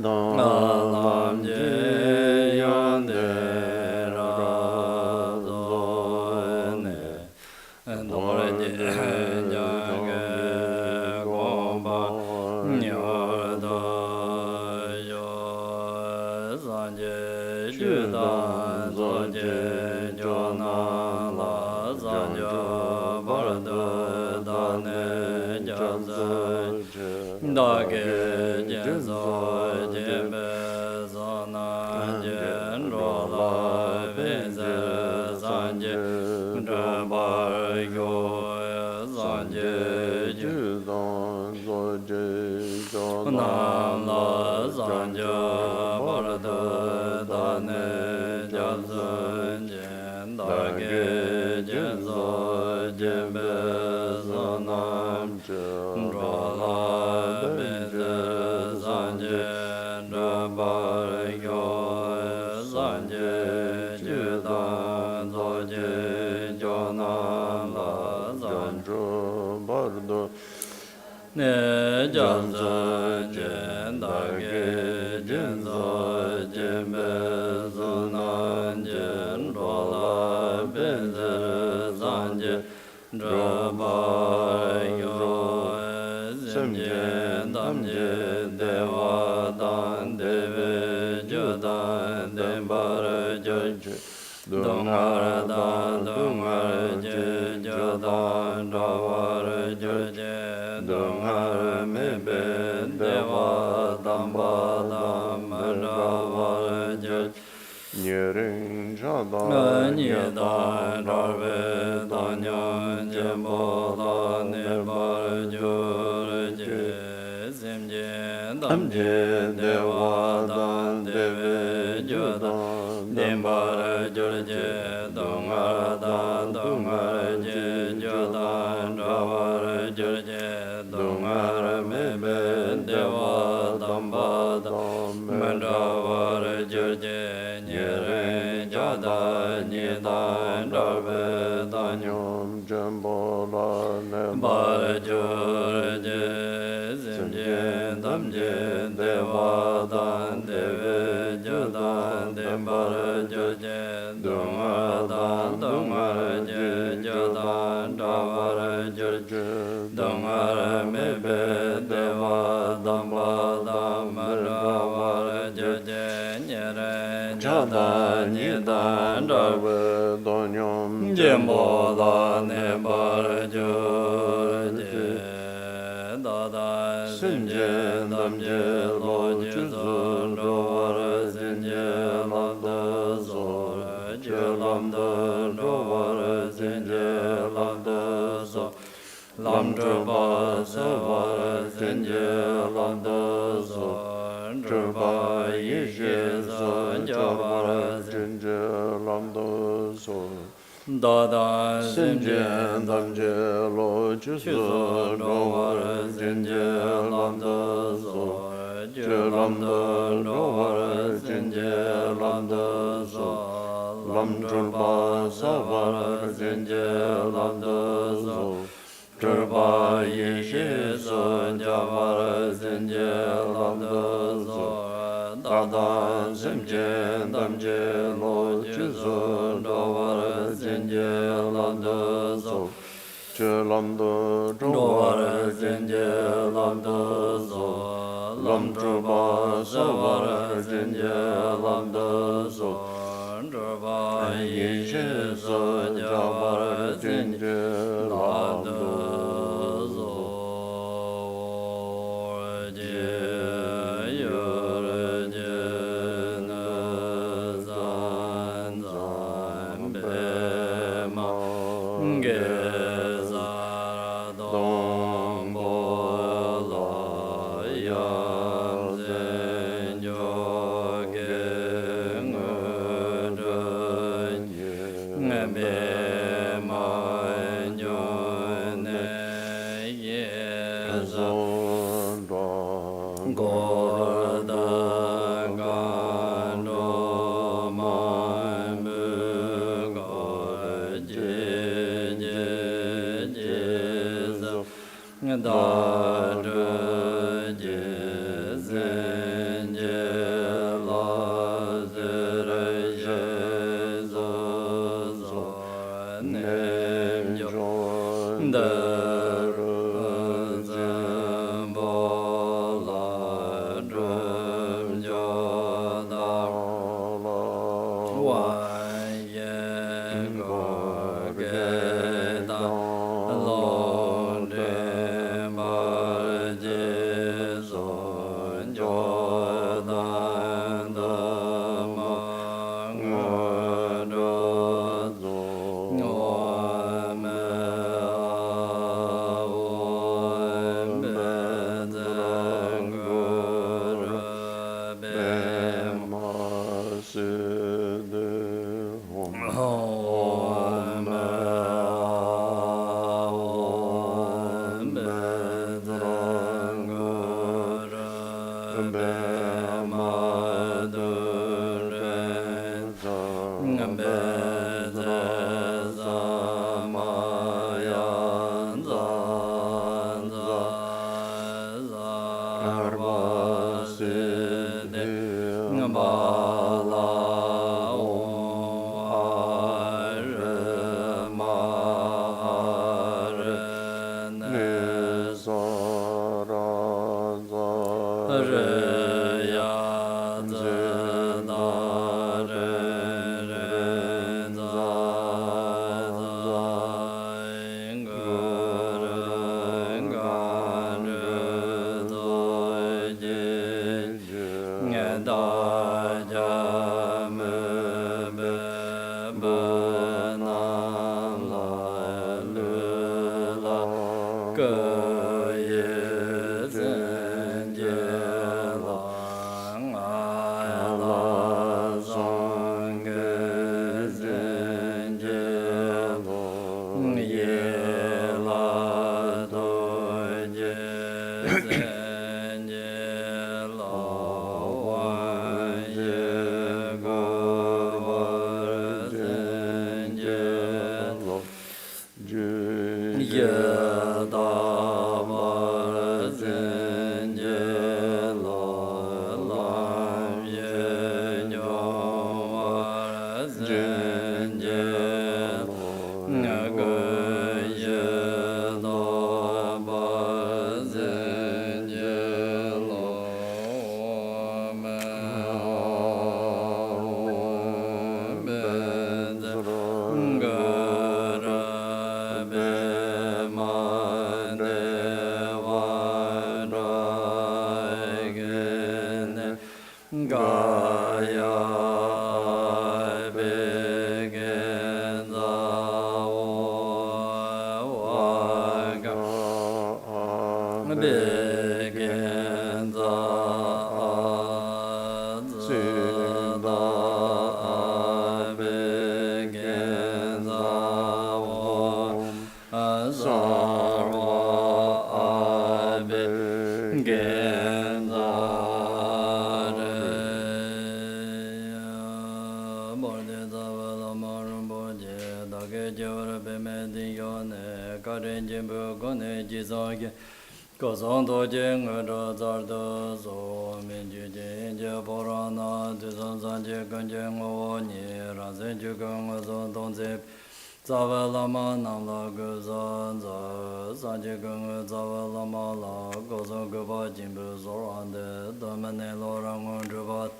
Lam je yande ra do ne dore je jange gomba nyar da yo sanje judan zo je jona la sanje Bardor da ne Gyamtso da ge jenzo jembe zona jen ro la benze sanje drabar yo sanje judan zo je jona la sanje Bardor da ne Gyamtso jen da ge jenzo jembe zona ro la benze sanje drabar yo sanje judan zo je jona la sanje Bardor ne Gyamtso jen da ge jenzo jembe zona jen ro la benze sanje drabar yo simje damje deva dan deve judan dembar jaj dungar dan dungar je judan drabar jaj dungar mebe deva damba dam drabar jaj Nyering Jada Nyedan Darve Danyan Jembola Nebar Jurje Simje Damje Deva Dan Deve Judan Dembar Jurje Dungar Dan Dungar Je Judan Ravar Jurje Dungar Mebe Deva Damba Dam Ravar Jurje Jada Nidan Darve Danyam Jambola Nebar Jurje Simje Damje Deva Dan Deve Judan Dembar Jurje Dungar Dan Dungar Je Judan Davar Jurje Dungar Mebe Deva Damba Dam Ravar Jurje Jada Nidan Darve Danyam Jembola Nebar Jurje Dada Simje Damje Lo Jizun Rovar Zinje Lamda Zor Jelamda Rovar Zinje Lamda Zor Lamdra Savar Zinje Lamda Zor Drba Yeshe Javar Jinje Lamdo So Dada Simje Damje Lo Chusu Rovar Jinje Lamdo So Jelamdo Rovar Jinje Lamdo So Lamdrba Savar Jinje Lamdo So Drba Yeshe Javar Jinje Lamdo So Dada Simje Damje Lo Chusu Rovar Jinje Lamdo So Jelamdo Rovar Jinje Lamdo So Lamdrba Savar Jinje Lamdo So Drba Yeshe Javar Jinje Lamdo Darje Zenje Lama Namla Guzanza Sanjikung Zava Lama La Gozon Guba Jimbu Zorande Domine Lorangun Drubat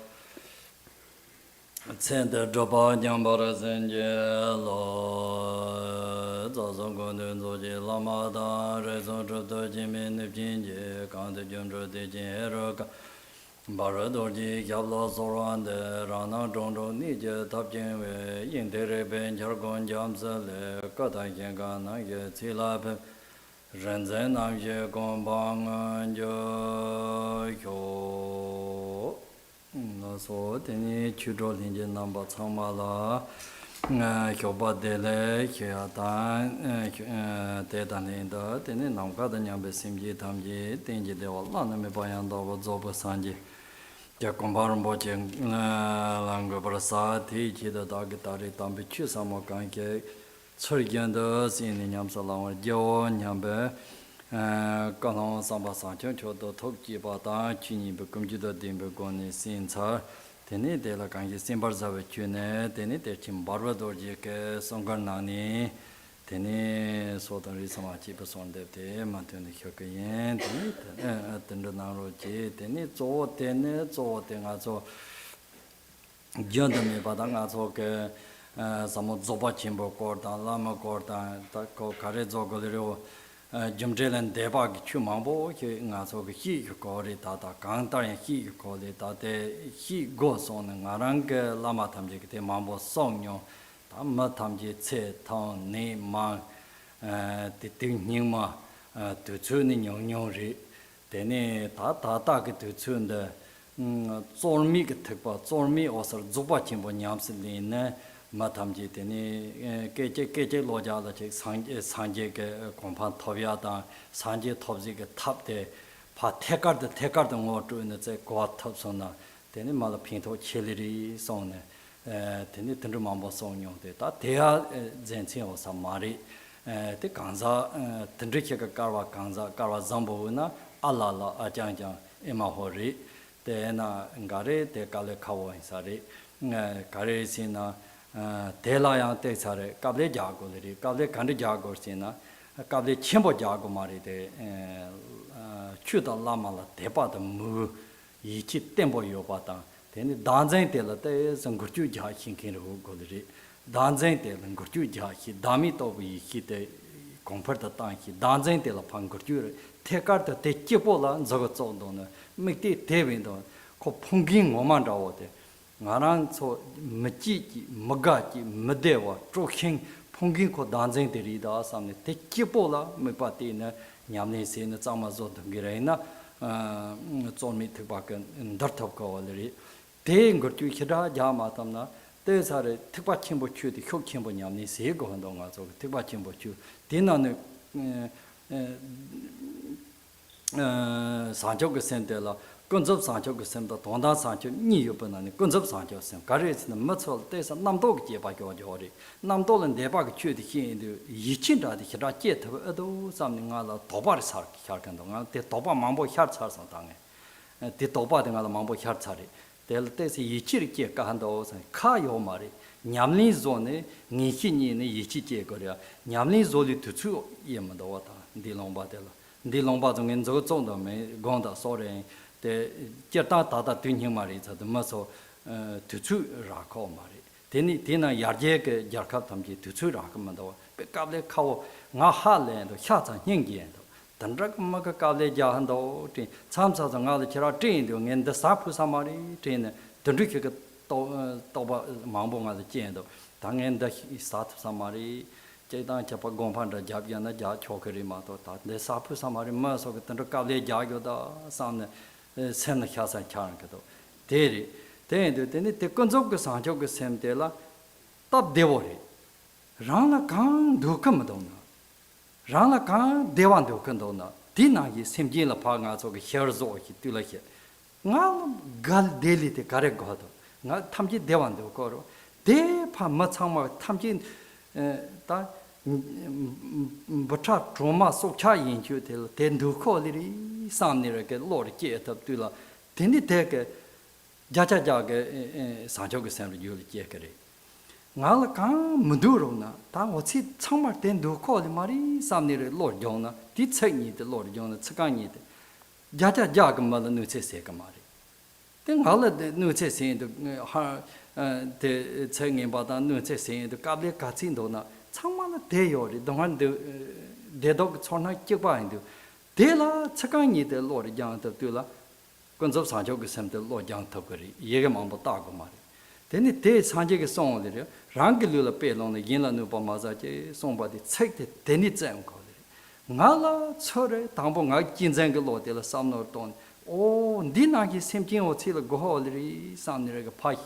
Center Dropa Nyambara Zenje Lo Zazon Gondun Zoji Lama Da Rezon Drupto Jimin Nipjinje Kante Jumdro Dijin Heroka Bardor Tulku Gyamtso Zorande Rana Dondro Nije Topgyal Milarepa Jargon Gyamtso Le Katakin Kana Ye Tilape Renzen Namje Gombang Jo Hyo So Teni Chudro Linje Namba Tsamala Hyoba Dele Hyatan Tetan Linda Teni Namkada Nyambe Simji Tamji Tenji Dewa Lana Me Bayan Dawa Zoba Sanji Jacombaro Boche Lango Prasati Chida Dagitari Tambi Chisamo Kanke Churgyanda Sini Nyamsalang Jo Nyambe Kalon Samba Sancho Chodo Topgyal Chini Bekumjida Dimbe Goni Sincha Teni de la Kanki Simbar Zave Chune Teni Terchen Barway Dorje Ke Songar Nani Teni Sotan Risama Chipa Sondepte Mantuni Hyokayen Teni Tendra Nanroji Teni Zo Teni Zo Tenga Zo Gyandami Badanga Zo Ke Samo Zoba Chimbo Kordan Lama Kordan Tako Kare Zogoliro Jumdrelan Deba Chumambo nga so hi ko ri ta ta gang ta hi ko le ta de hi go so na ngarang lama thamje ke mambo song nyo ta ma thamje che thong ne ma ti ting ning ma tu chu ni nyong nyong ri de ne ta ta ta ke tu chu de zormi ke thek pa zormi osar zoba chimbo nyam se le ne 마탐지 되니 깨제 로자다 즉 상제 그 공판 톱이야다 산제 톱지게 탑대 파 태가드 ngō in the Goa Topsona, then in Malapinto Chili song, then it turned Mambo song, that they are Zentin or Samari, the Kanza, Tendrika Garwa Kanza, Garwa Zambona, Alala, Ajanja, Emahori, then Ngare, the Gale Kawa in Sari, Gare Sina, Delaya Tesare, Kable Jago, Kable Kandi Jago Sina, Kable Chimbo Jago Mari, Chuda Lama, Tepa the Mu, Yichi Tempo Yopata, then Danzan Tela, some Gurtu Jahi King Godri, Danzan Tel and Gurtu Jahi, Damito, we hit a comfort the tanki, Danzan Tela Pangurtu, take out the Techipola, Zagotso donor, make the Tevindo, Kopunging Omanda water. Ngaran so Machi, Magati, Madewa, Troking, Punging ko dancing the Rida, some Techipola, Mepatina, Yamni sin the Zamazo de Girena, Zomi Tibakan, and Dartopko already. They got to Hida Yamatamna, there's a Tibachimbo Chu, the Hokimbo Yamni Sego and Donga, so Tibachimbo Chu, Dinner Sancho Sentella. Kunzang Sancho Sem the Tonda Sancho, New Banani, Kunzang Sancho Sem, Carries the Mutual, there's a Namdog Jebagori, Namdol and Debag Chudi in the Yichinda, the Hirajet, something other Tobar Sark, Harkandong, the Toba Mambo Hearts are something, the Toba and other Mambo Heartsari. They'll take Yichiri Kahandos and Kayo Mari, Nyamli Zone, Nihini, Yichi Goria, Nyamli Zoli to two Yemadawata, the Lombadella, the Lombadong and Zozonda, Gonda, sorry. The Jata Tata Twin Maris at the muscle to two Rako Mari. Tina Yarjek Jarkatamji to two Rakamando, Pekable Cow, Nahaland, Chata Hingiendo. Tandrak Makakale Jahando, Samsa and other Cheratin, and the Sapu Samari, Tin, Tandrika Toba Mambo at the Jendo, Tang and the Sat Samari. Jaidan Chapagompada Jabiana Chokeri Mato, the Sapu Samari Mus of the Tandrakale Jagoda, some Sen Hasa Charankato. Deri, then the Kunzang Sancho Semtela, Top Devori. Rana Khan Dukamadona. Rana Khan Devan Dukandona. Dina is Simjila Pagas of Herzo, Tulake. Now Gal Deli the Karegodo. Not Tamji Devan Dukoro. De Pamatsama Tamjin. But trauma so chain you till 10 to call it some near a Lord Jet up to la. Then it take a Jaja Jag Sancho Assembly Juli Jackery. Nalaka Madurona, that was it somewhere 10 to call the Marie, some near Lord Jonah, did say the Lord Jonah, Tsakani. Jaja Jag mother Nuce Sekamari. Then all of the Nuce saying the saying about the Nuce saying the Gable Catsindona. Someone day or the one the dog Sona Kibind. Dela Tsakani the Lord Young Tula, Kunzang Sancho sent the Lord Young Tokari, Yegamambo Tagomari. Then it takes Sanjay song there, Rangilula Pale on the Yina Nupamazaje, somebody take the Tenizam Cody. Nala, Sore, Tambong, Kinzangalo de la Samnorton. Oh, Dinaki Simkin or Tilla Goholi, Samnir Pike,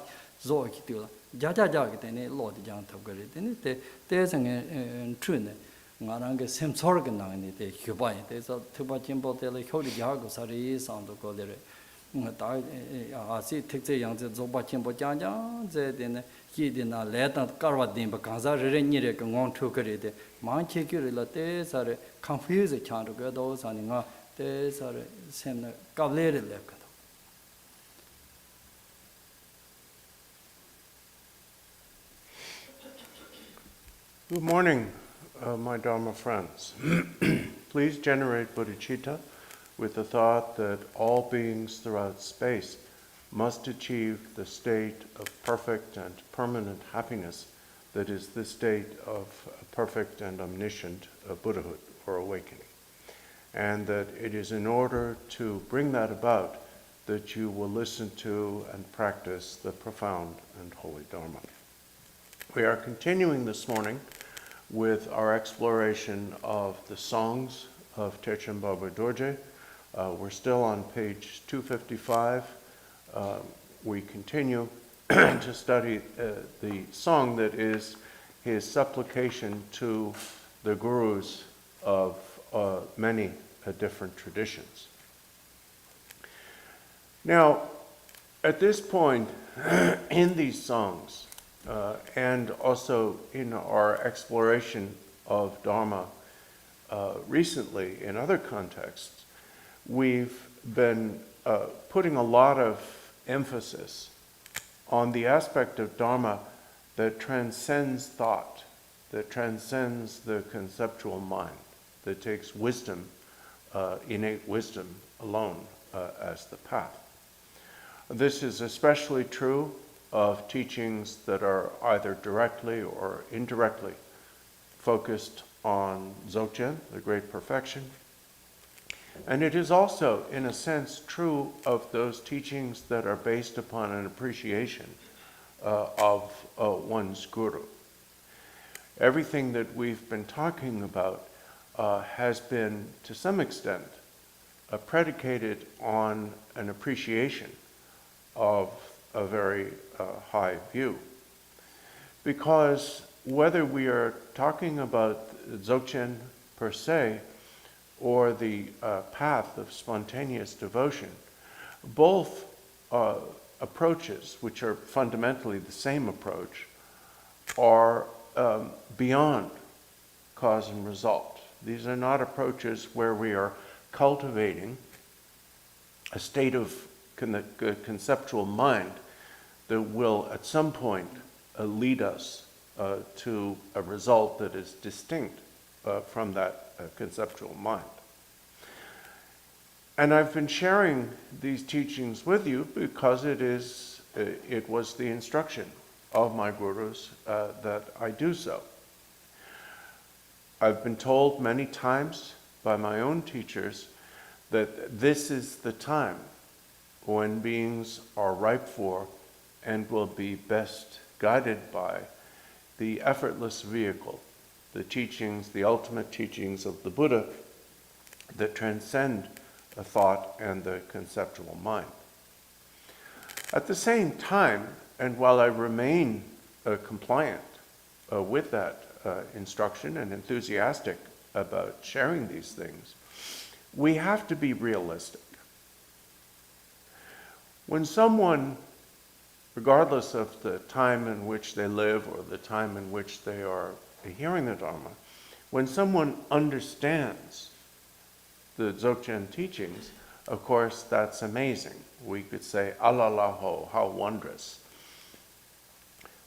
Zoikitula. Jaja then Lord Young Tokari. Then there's an trune. Naranga Sim Sorgan in the Cubai. There's a Tubachimbo de la Holy Jago Sari sound of Godere. I see take the young Zobachimbo Jaja, then he did not let that Carvadim because I really on to it. My chiculates are confused chant to get those and there's a same Cavalier left. Good morning, my Dharma friends. Please generate bodhicitta with the thought that all beings throughout space must achieve the state of perfect and permanent happiness that is the state of perfect and omniscient Buddhahood or awakening. And that it is in order to bring that about that you will listen to and practice the profound and holy Dharma. We are continuing this morning with our exploration of the songs of Terchen Barway Dorje. We're still on page 255. We continue to study the song that is his supplication to the gurus of many different traditions. Now, at this point in these songs, and also in our exploration of Dharma recently in other contexts, we've been putting a lot of emphasis on the aspect of Dharma that transcends thought, that transcends the conceptual mind, that takes wisdom, innate wisdom alone as the path. This is especially true of teachings that are either directly or indirectly focused on Dzogchen, the great perfection. And it is also, in a sense, true of those teachings that are based upon an appreciation of one's guru. Everything that we've been talking about has been, to some extent, predicated on an appreciation of a very high view. Because whether we are talking about Dzogchen per se or the path of spontaneous devotion, both approaches, which are fundamentally the same approach, are beyond cause and result. These are not approaches where we are cultivating a state of conceptual mind that will at some point lead us to a result that is distinct from that conceptual mind. And I've been sharing these teachings with you because it was the instruction of my gurus that I do so. I've been told many times by my own teachers that this is the time when beings are ripe for and will be best guided by the effortless vehicle, the teachings, the ultimate teachings of the Buddha that transcend the thought and the conceptual mind. At the same time, and while I remain compliant with that instruction and enthusiastic about sharing these things, we have to be realistic. When someone, regardless of the time in which they live or the time in which they are hearing the Dharma, when someone understands the Dzogchen teachings, of course, that's amazing. We could say, alalaho, how wondrous.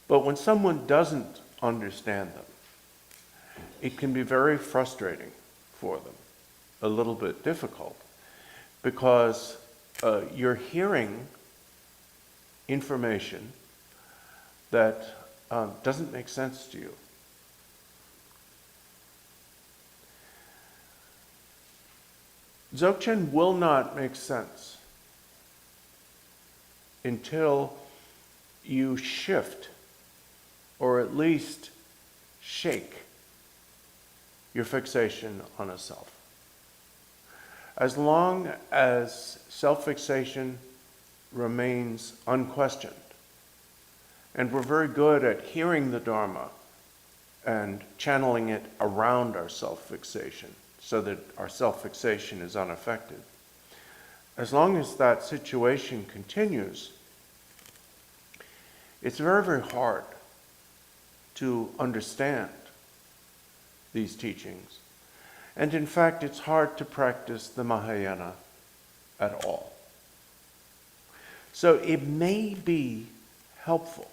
But when someone doesn't understand them, it can be very frustrating for them, a little bit difficult, because you're hearing information that doesn't make sense to you. Dzogchen will not make sense until you shift, or at least shake, your fixation on a self. As long as self-fixation remains unquestioned, and we're very good at hearing the Dharma and channeling it around our self-fixation so that our self-fixation is unaffected. As long as that situation continues, it's very, very hard to understand these teachings. And in fact, it's hard to practice the Mahayana at all. So it may be helpful,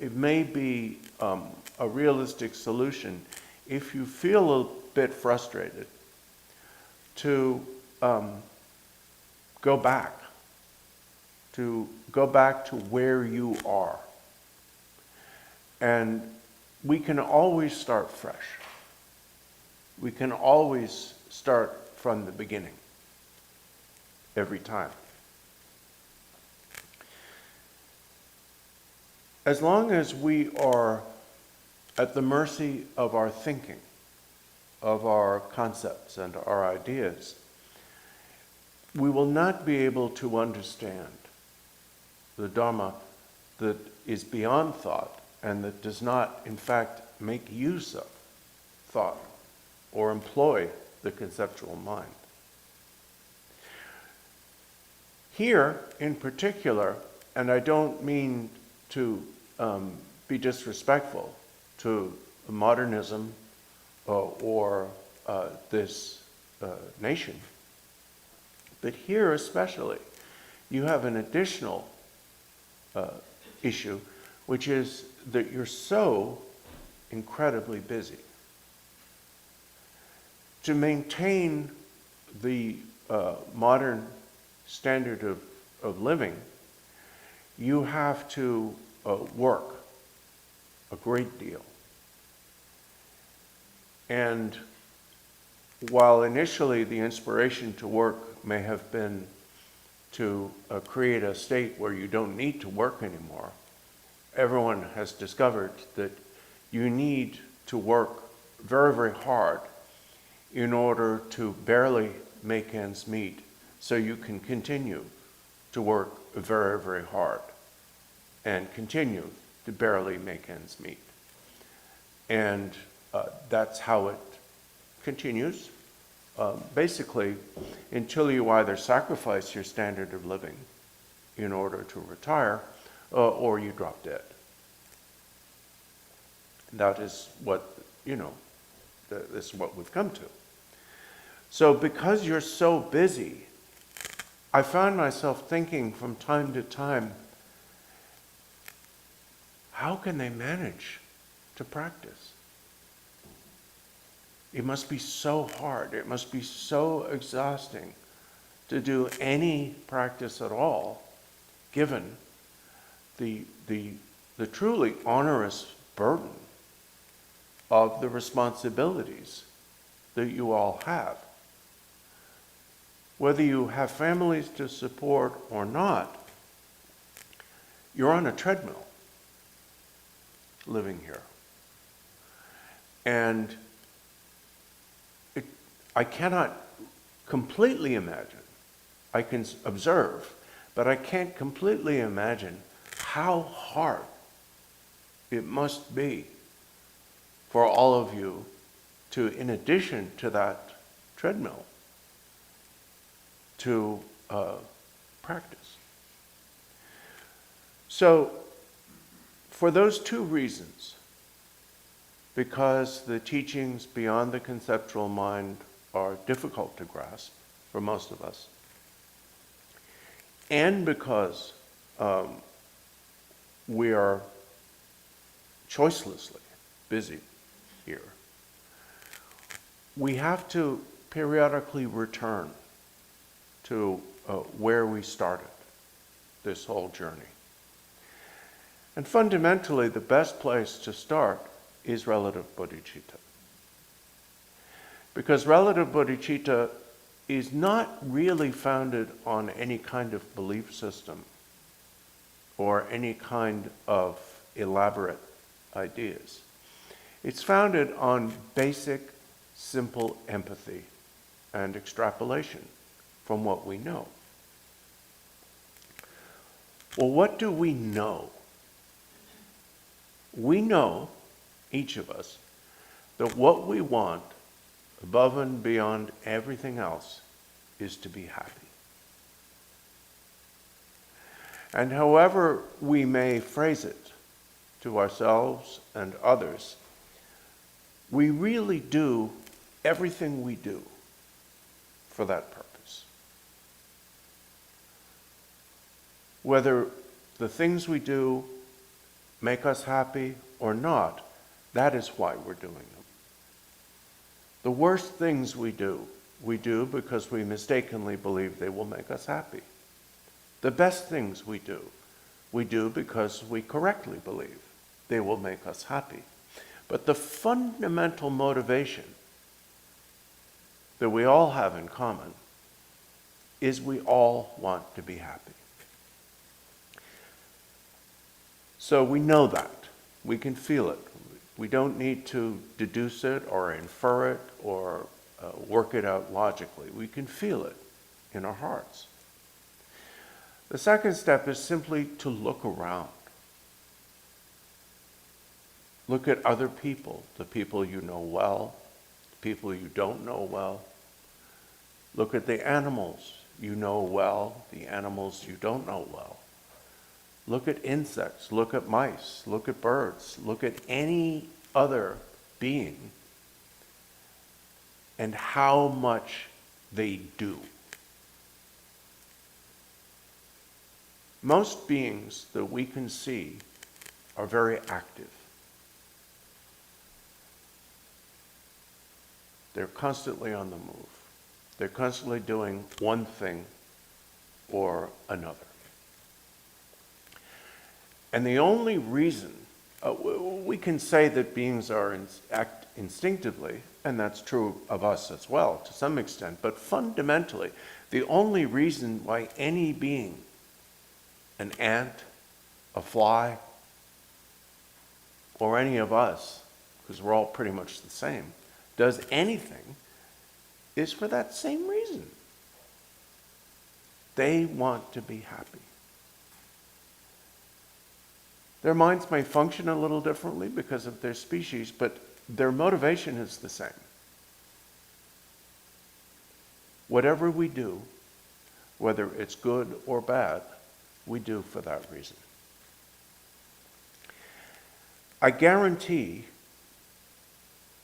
it may be a realistic solution if you feel a bit frustrated to go back to where you are. And we can always start fresh. We can always start from the beginning, every time. As long as we are at the mercy of our thinking, of our concepts and our ideas, we will not be able to understand the Dharma that is beyond thought and that does not, in fact, make use of thought or employ the conceptual mind. Here, in particular, and I don't mean to be disrespectful to modernism or this nation, but here especially, you have an additional issue, which is that you're so incredibly busy. To maintain the modern standard of living, you have to work a great deal. And while initially the inspiration to work may have been to create a state where you don't need to work anymore, everyone has discovered that you need to work very, very hard in order to barely make ends meet, so you can continue to work very, very hard and continue to barely make ends meet. And that's how it continues, basically, until you either sacrifice your standard of living in order to retire, or you drop dead. That is what, this is what we've come to. So because you're so busy, I found myself thinking from time to time, how can they manage to practice? It must be so hard. It must be so exhausting to do any practice at all, given the truly onerous burden of the responsibilities that you all have. Whether you have families to support or not, you're on a treadmill living here. And I cannot completely imagine. I can observe, but I can't completely imagine how hard it must be for all of you to, in addition to that treadmill, to practice. So, for those two reasons, because the teachings beyond the conceptual mind are difficult to grasp for most of us, and because we are choicelessly busy here, we have to periodically return to where we started this whole journey. And fundamentally, the best place to start is relative bodhicitta. Because relative bodhicitta is not really founded on any kind of belief system or any kind of elaborate ideas. It's founded on basic, simple empathy and extrapolation from what we know. Well, what do we know? We know, each of us, that what we want, above and beyond everything else, is to be happy. And however we may phrase it to ourselves and others, we really do everything we do for that purpose. Whether the things we do make us happy or not, that is why we're doing them. The worst things we do because we mistakenly believe they will make us happy. The best things we do because we correctly believe they will make us happy. But the fundamental motivation that we all have in common is we all want to be happy. So we know that. We can feel it. We don't need to deduce it or infer it or work it out logically. We can feel it in our hearts. The second step is simply to look around. Look at other people, the people you know well, the people you don't know well. Look at the animals you know well, the animals you don't know well. Look at insects, look at mice, look at birds, look at any other being and how much they do. Most beings that we can see are very active. They're constantly on the move. They're constantly doing one thing or another. And the only reason, we can say that beings act instinctively, and that's true of us as well to some extent, but fundamentally, the only reason why any being, an ant, a fly, or any of us, because we're all pretty much the same, does anything is for that same reason. They want to be happy. Their minds may function a little differently because of their species, but their motivation is the same. Whatever we do, whether it's good or bad, we do for that reason. I guarantee,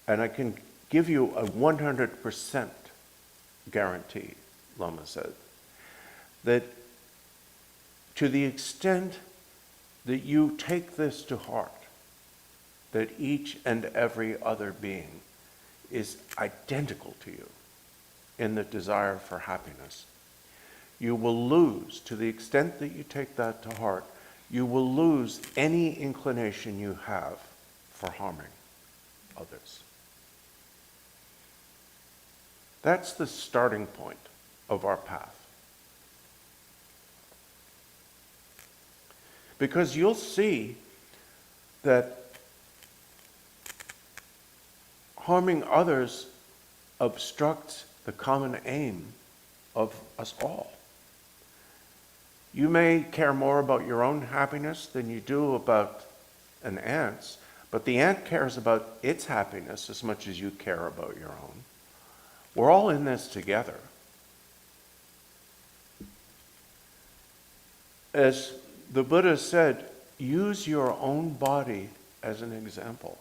and I can give you a 100% guarantee, Lama said, that to the extent that you take this to heart, that each and every other being is identical to you in the desire for happiness, you will lose, to the extent that you take that to heart, you will lose any inclination you have for harming others. That's the starting point of our path. Because you'll see that harming others obstructs the common aim of us all. You may care more about your own happiness than you do about an ant's, but the ant cares about its happiness as much as you care about your own. We're all in this together. As the Buddha said, use your own body as an example.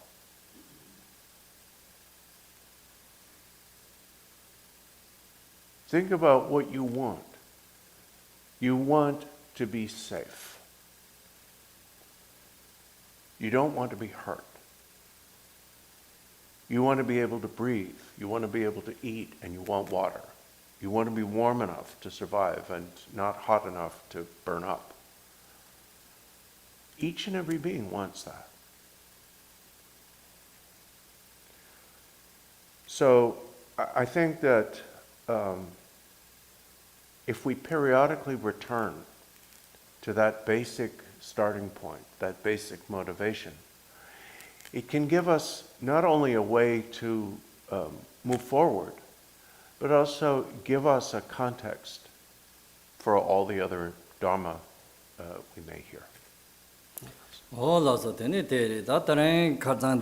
Think about what you want. You want to be safe. You don't want to be hurt. You want to be able to breathe. You want to be able to eat, and you want water. You want to be warm enough to survive and not hot enough to burn up. Each and every being wants that. So I think that if we periodically return to that basic starting point, that basic motivation, it can give us not only a way to move forward, but also give us a context for all the other Dharma we may hear. Hola, so then it is that Kunzang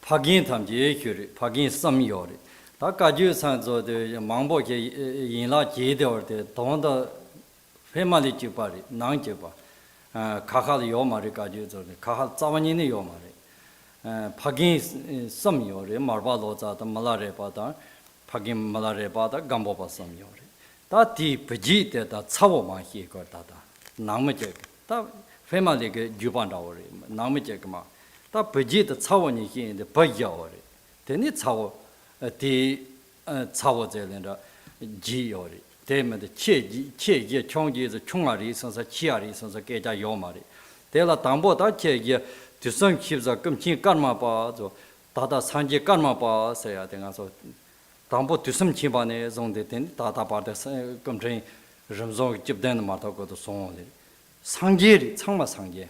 Palchen Ling Ling Palchen some yori. That Kaju San so the Mambo in La Jade or the Donda family Jupari, Nang Jupa, Kahal Yomari Kaju, Kahal Zavanini Yomari, Pagin some yori, Marbaloza, the Milarepa, Pagin Milarepa, Gambopa some yori. That deep Pajit that Savoma he got that, Namajek, that family Jupandawari, Namajekma, that Pajit Savani in the Pajawari. Then it's how the Cawazel G or them the Che Chongi, the Chungari, sons of Chiari, sons of Geta Yomari. They la Tambo that Che to some chips are Kumchin Karma Ba, Tata Sanji Karma Ba, say I think so. Tambo to some Chibanes on the ten, Tata Partas, Kumtrain, Ramzon, Chip Den Martoko to Song. Sanjiri, Tama Sanje.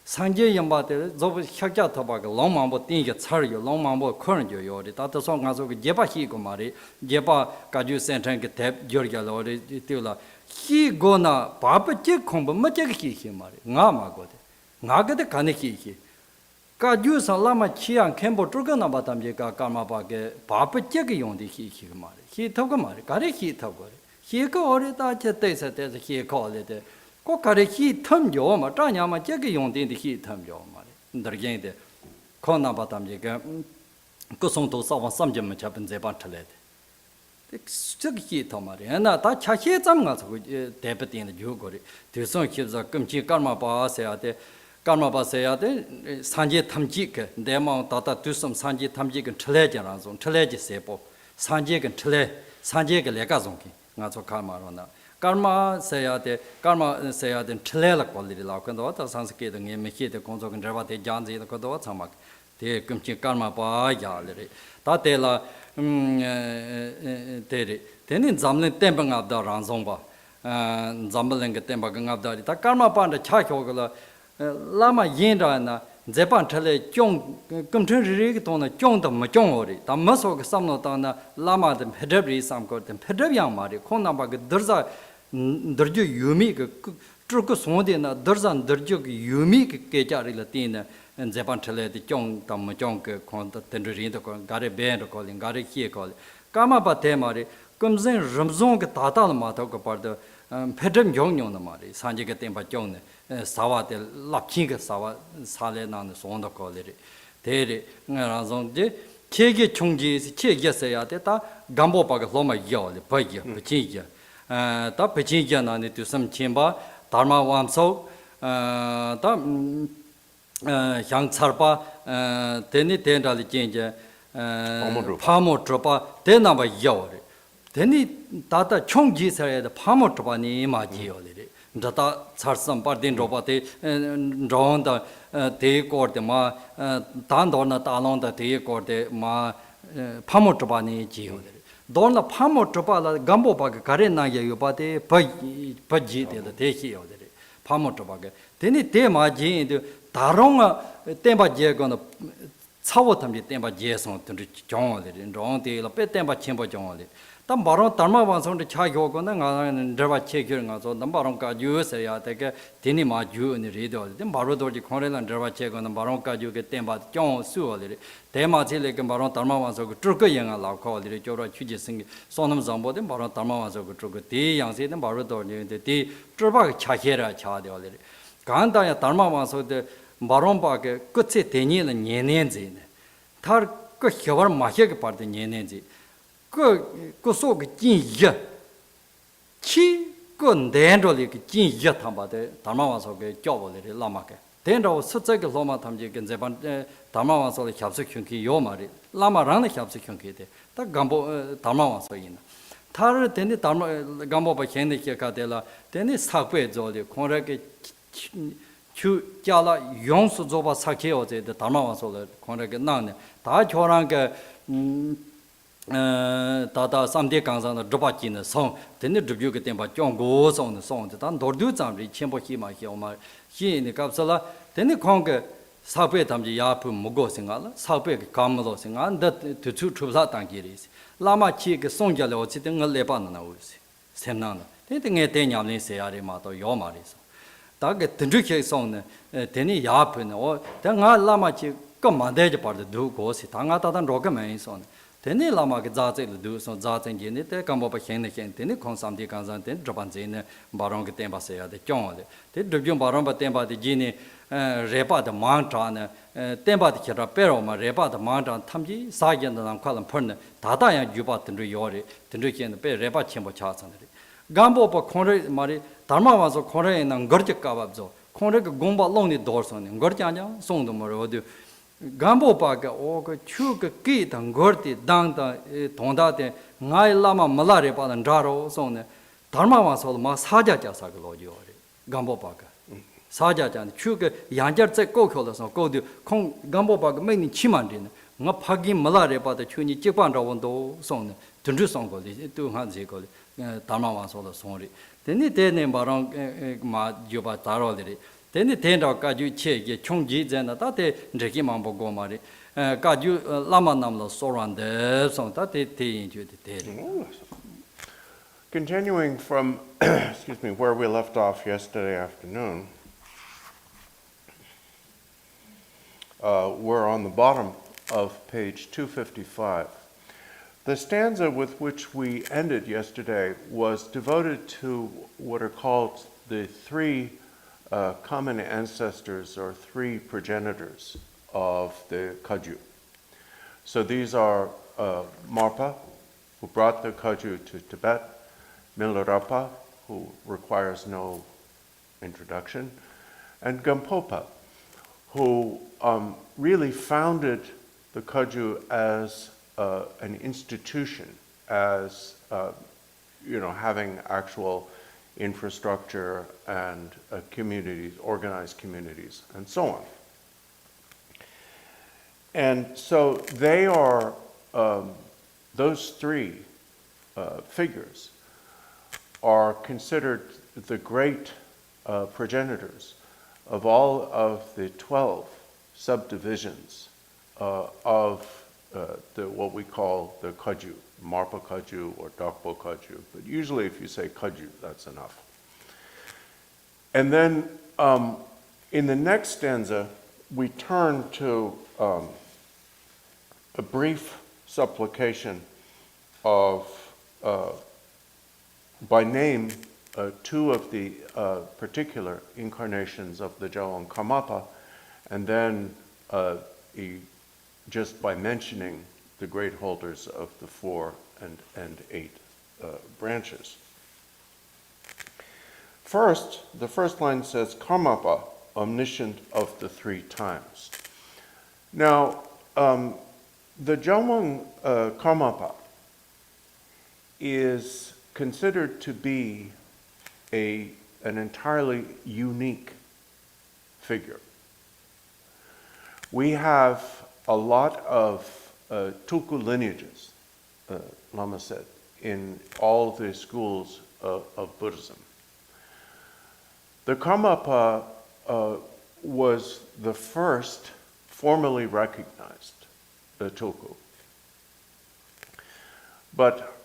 Sanje Yambate, Zob Hakja Tabak, Long Mambo Tinga Tsari, Long Mambo Current Yori, Tata Song Azo, Jeba Higomari, Jeba Kaju Sentang Tep, Georgia Lori, Tila. He gona Papa Jecombo, Majaki Himari, Nama got it. Naga the Kaneki. Kaju San Lama Chian, Kembo Drugana Batam Jeka, Karma Bage, Papa Jeki on the Himari. He Togamari, Kareki Togori. he called it that he called it. Cockary he term yoma, Tanyama, Jackie Yon did he term yoma. Again, the Kona Batam Jaka Gosong to some Jim Chapin Zebantalet. Still he tomari, and that Chachi Zamas with deputy in the Jugori. The son kids are Kumchi Karma Baseate, Karma Baseate, Sanjay Tamjik, the amount Tata do some Sanjay Tamjik and Telegerazon, Telegi Sepo, Sanjay and Tele, Sanjay Legazonki, not so Karma on that. Karma sayate, Karma sayate, and Telela quality lock and the water Sanskrit and Yemiki, the Kunzang and Javate Janzi, the Kodotamak, the Kumchi Karma Bayaleri. Tatela Teri. Then in Zamlin Tempang of the Ranzomba, Zambeling Tembagang of the Karma Panda Chakola, Lama Yenda and Zepan Tele, Jong, Kumtri, Jong the Majori, the Muscle Samnotana, Lama, the Pedebri, some got them Pedebian Mari, Konabag, Durza, Durju Yumi, Trukuswandina, Durzan, Durjuk Yumi, Kejari Latina. And Zepantele, the Jong, Tamajonk, Tendrin, Gary Band calling, Gary Kia calling. Kama Batemari, comes in Ramzong Tatal Matok apart the Pedram Jong on the Mari, Sanjika Tempa Jong, Sawa, the Lapkinga Sawa, Salen on the Sonda College. Teri, Razon de Chegi Chungji, Chegi Sayata, Gambo Pagaloma Yol, Paya, Pachinja. Ta Pachinja on it to some chamber, Dharma Wamso, Yang Sarpa, Teni Tendali change, Pamo Tropa, Tenaba Yori. Teni Tata Chongji said the Pamo Tropani Majioli. Data Sarsam Pardin Robati, Drawn the take or the Ma, Tandona Talon the take or the Ma Pamo Tropani Gioli. Donna Pamo Tropa, Gambo Bag, Karena Yubati, Paji, the Tehi of the Pamo Tropaga. Teni Tema Jin. Taronga Temba Jagon, Sawatam Temba Jason to the John, and Ron de la Petemba Chamber John. Tambaron Tama was on the Chagogon and Drava Cheking, also Nambaronka USA, take a Tinima Jew in the Rido, then Bardor Tulku and Drava Chegon and Baronka you get Temba John Suoli. Tema Tilek and Baron Tama was a Turkayan allow call the Jora Chuji sing Sonam Zambo, then Baron Tama was a Turku tea, young Sid and Bardor, the tea, Turba Chakera Chadi already. Kanda Tama was the Baromba, good say Tenil and Yenenzi. Tar go Havar Mahek part in Yenenzi. Go so Jin Ya. Chi go Dendroli Jin Yatamba, the Tama was okay, job of the Lamake. Dendro was such a Loma Tamjik and Zeban Tama was all the Capsikunki Yomari. Lama ran the Capsikunki, the Gambo Tama was in. Tar then the Tama Gambo by Henry Cadella, then it's Sakwe Zoli, Konrake. Jala Yonsu Zoba Saki or the Tama was all the Konrake Nan. Ta Choranka Tata Sunday comes on the Drobachin song, then the Dubuque Tempa John goes on the song, the Dordu Zamri, Chimbo Hima Hioma, he in the Capsula, then the Conga Sape Tamji Yapu Mugo Singala, Sape Kamalo Singan, that to two troops at Tangiris. Lama Chik Sonjalo sitting a Lebanon, Semnana. They think a Tenyam say Arimato Yomaris. Tag Tendrike song, Teni Yapin, or Tanga Lama Chik come on the part of the Duke, Tangata and Rockamain son. Teni Lama Zazi do some Zat and Genit, come up a Henniken, Teni Consam Kansan, Japanzin, Baron Temba say at the John. They do Baron Temba the Genie, Repa the Mantan, Temba the Kerapero, Repa the Mantan, Tamji, Sergeant and Column Perna, Tata and Jubat and Yori, Tendriki and Pay Repa Chimbo Charson. Gambo Conre Mari, Tama was a Kore and Gorjakabzo, Kore Gomba Lonely Dorson, and Gorjana, Song the Morodu. Gambo Paga, or Chuk, Kit and Gorti, Danta, Tondate, Ngai Lama, Milarepa and Daro, son. Tama was all Masaja Jasaglo, Gambo Paga. Saja and Chuk, Yanjar Kokolas, or go to Gambo Paga, many Chimandin, Napagi Milarepa, the Chuni Chipanda, son, Tundusongo, 200 gold. Tama was all the sorry. Then it didn't Baron Ma Juba Taroli. Then it turned out Gaju Che, Chongji, and that day, Jekimambo Gomari, Gaju Lama Namla Soran, the song that they into the day. Continuing from, excuse me, where we left off yesterday afternoon, we're on the bottom of page 255. The stanza with which we ended yesterday was devoted to what are called the three common ancestors or three progenitors of the Kagyu. So these are Marpa, who brought the Kagyu to Tibet, Milarepa, who requires no introduction, and Gampopa, who really founded the Kagyu as an institution, as having actual infrastructure and communities, organized communities, and so on. And so they are, those three figures are considered the great progenitors of all of the 12 subdivisions of what we call the Kagyu, Marpa Kagyu or Dokpo Kagyu. But usually if you say Kagyu, that's enough. And then in the next stanza, we turn to a brief supplication of, by name, two of the particular incarnations of the Jawang Karmapa, and then just by mentioning the great holders of the 4 and 8 branches. First, the first line says, Karmapa, omniscient of the 3 times. Now, the Jawang Karmapa is considered to be an entirely unique figure. We have a lot of Tulku lineages, Lama said, in all the schools of Buddhism. The Karmapa was the first formally recognized Tulku. But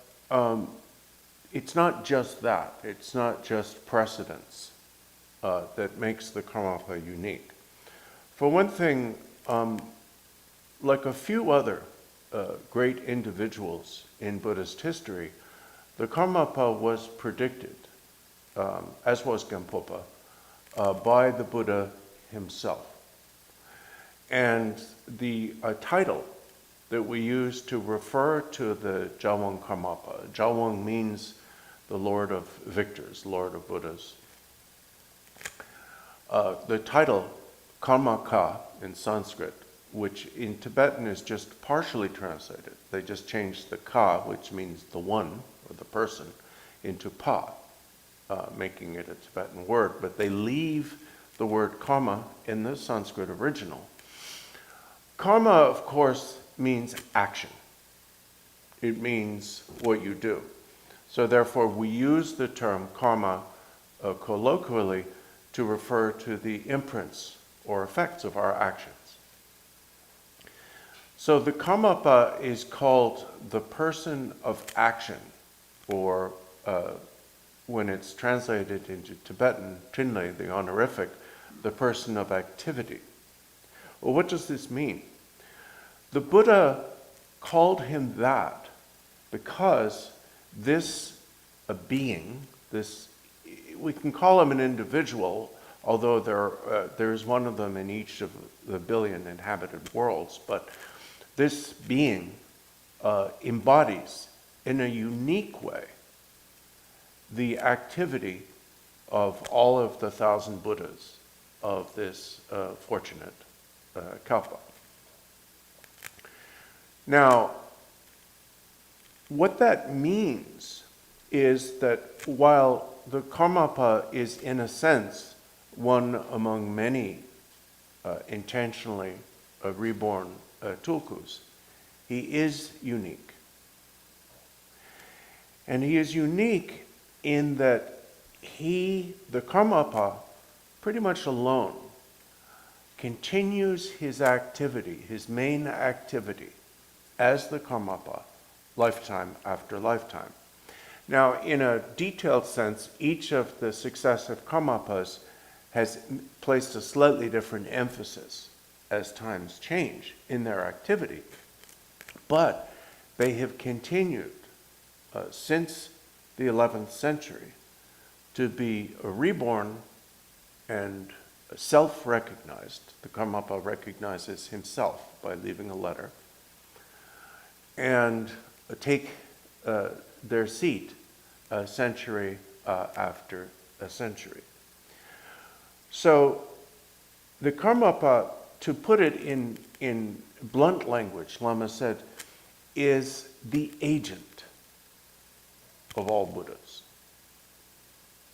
it's not just that. It's not just precedence that makes the Karmapa unique. For one thing, like a few other great individuals in Buddhist history, the Karmapa was predicted, as was Gampopa, by the Buddha himself. And the title that we use to refer to the Jawang Karmapa, Jawang means the Lord of Victors, Lord of Buddhas. The title Karmaka in Sanskrit, which in Tibetan is just partially translated. They just changed the ka, which means the one, or the person, into pa, making it a Tibetan word. But they leave the word karma in the Sanskrit original. Karma, of course, means action. It means what you do. So therefore, we use the term karma colloquially to refer to the imprints or effects of our actions. So the Karmapa is called the person of action, or when it's translated into Tibetan, Trinle, the honorific, the person of activity. Well, what does this mean? The Buddha called him that because this being, we can call him an individual, although there's one of them in each of the billion inhabited worlds, but this being embodies in a unique way the activity of all of the 1,000 Buddhas of this fortunate kalpa. Now, what that means is that while the Karmapa is in a sense one among many intentionally reborn Tulkus, he is unique. And he is unique in that he, the Karmapa, pretty much alone, continues his activity, his main activity, as the Karmapa, lifetime after lifetime. Now, in a detailed sense, each of the successive Karmapas has placed a slightly different emphasis as times change in their activity. But they have continued since the 11th century to be reborn and self-recognized. The Karmapa recognizes himself by leaving a letter, and take their seat a century after a century. So the Karmapa, to put it in blunt language, Lama said, is the agent of all Buddhas.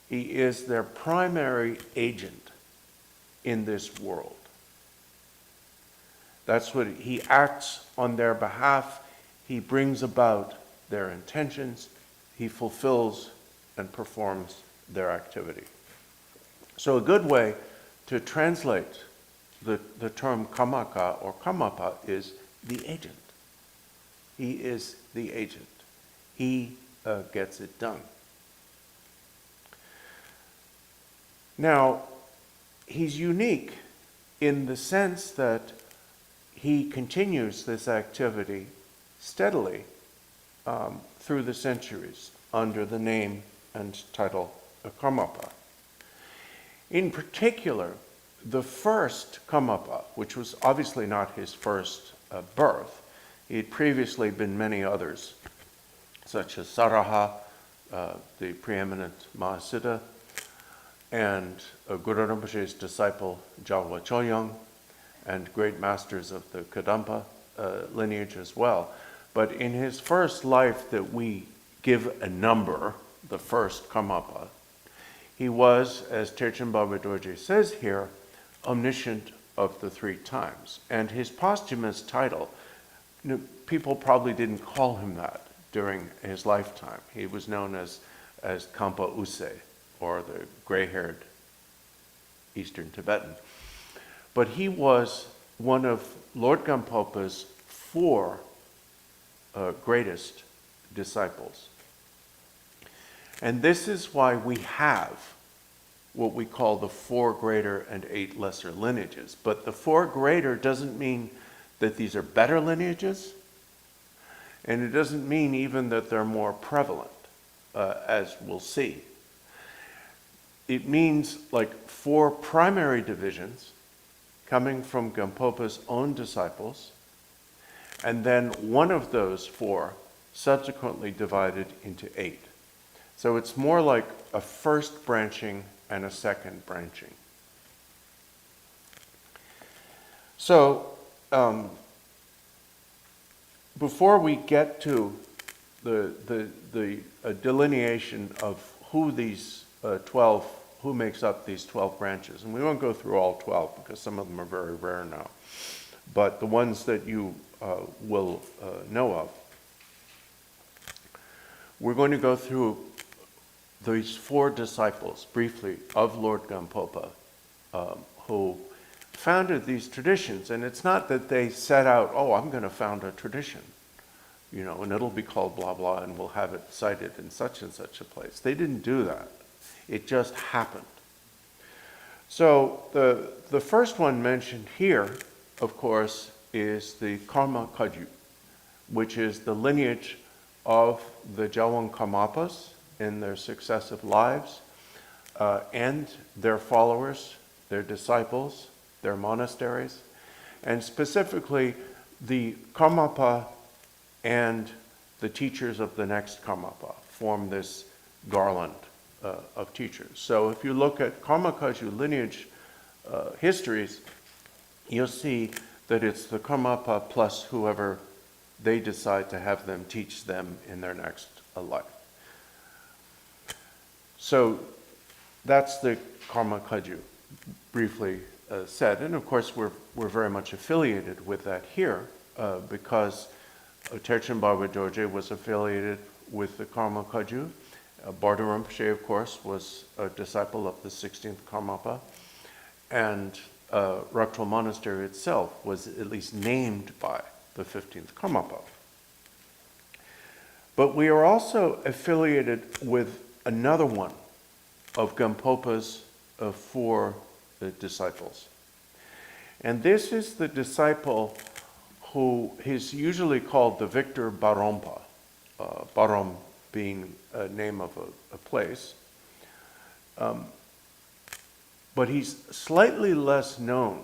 He is their primary agent in this world. That's what he acts on their behalf. He brings about their intentions. He fulfills and performs their activity. So a good way to translate the term Kamaka or Kamapa is the agent. He is the agent. He gets it done. Now, he's unique in the sense that he continues this activity steadily through the centuries under the name and title of Karmapa. In particular, the first Karmapa, which was obviously not his first birth, he had previously been many others, such as Saraha, the preeminent Mahasiddha, and Guru Rinpoche's disciple Jalwa Choyang, and great masters of the Kadampa lineage as well. But in his first life that we give a number, the first Karmapa, he was, as Terchen Barway Dorje says here, omniscient of the three times. And his posthumous title, people probably didn't call him that during his lifetime. He was known as Kampa Use, or the gray-haired Eastern Tibetan. But he was one of Lord Gampopa's four greatest disciples. And this is why we have what we call the 4 greater and 8 lesser lineages. But the 4 greater doesn't mean that these are better lineages, and it doesn't mean even that they're more prevalent, as we'll see. It means like 4 primary divisions coming from Gampopa's own disciples, and then one of those 4 subsequently divided into 8. So it's more like a first branching and a second branching. So before we get to the delineation of who these 12, who makes up these 12 branches, and we won't go through all 12 because some of them are very rare now, but the ones that you will know of, we're going to go through these 4 disciples briefly of Lord Gampopa who founded these traditions. And it's not that they set out, oh, I'm going to found a tradition, you know, and it'll be called blah, blah, and we'll have it cited in such and such a place. They didn't do that. It just happened. So the first one mentioned here, of course, is the Karma Kagyu, which is the lineage of the Jawang Karmapas in their successive lives, and their followers, their disciples, their monasteries, and specifically the Karmapa and the teachers of the next Karmapa form this garland of teachers. So if you look at Karma Kagyu lineage histories, you'll see that it's the Karmapa plus whoever they decide to have them teach them in their next life. So that's the Karma Kagyu, briefly said. And of course, we're very much affiliated with that here because Terchen Barway Dorje was affiliated with the Karma Kagyu. Bardor Rinpoche, of course, was a disciple of the 16th Karmapa. And Raktrol Monastery itself was at least named by the 15th Karmapa. But we are also affiliated with another one of Gampopa's 4 disciples. And this is the disciple who is usually called the Victor Barompa, Barom being a name of a place. But he's slightly less known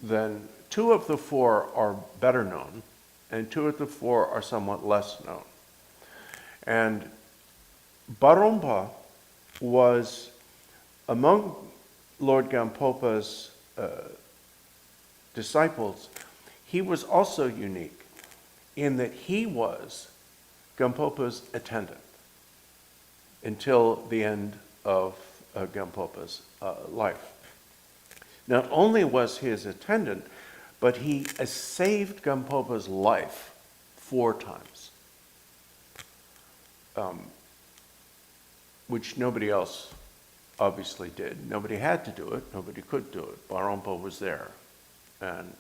than two of the four are better known, and two of the four are somewhat less known. And Barompa was among Lord Gampopa's disciples. He was also unique in that he was Gampopa's attendant until the end of Gampopa's life. Not only was he his attendant, but he saved Gampopa's life 4 times, which nobody else obviously did. Nobody had to do it. Nobody could do it. Barompa was there. And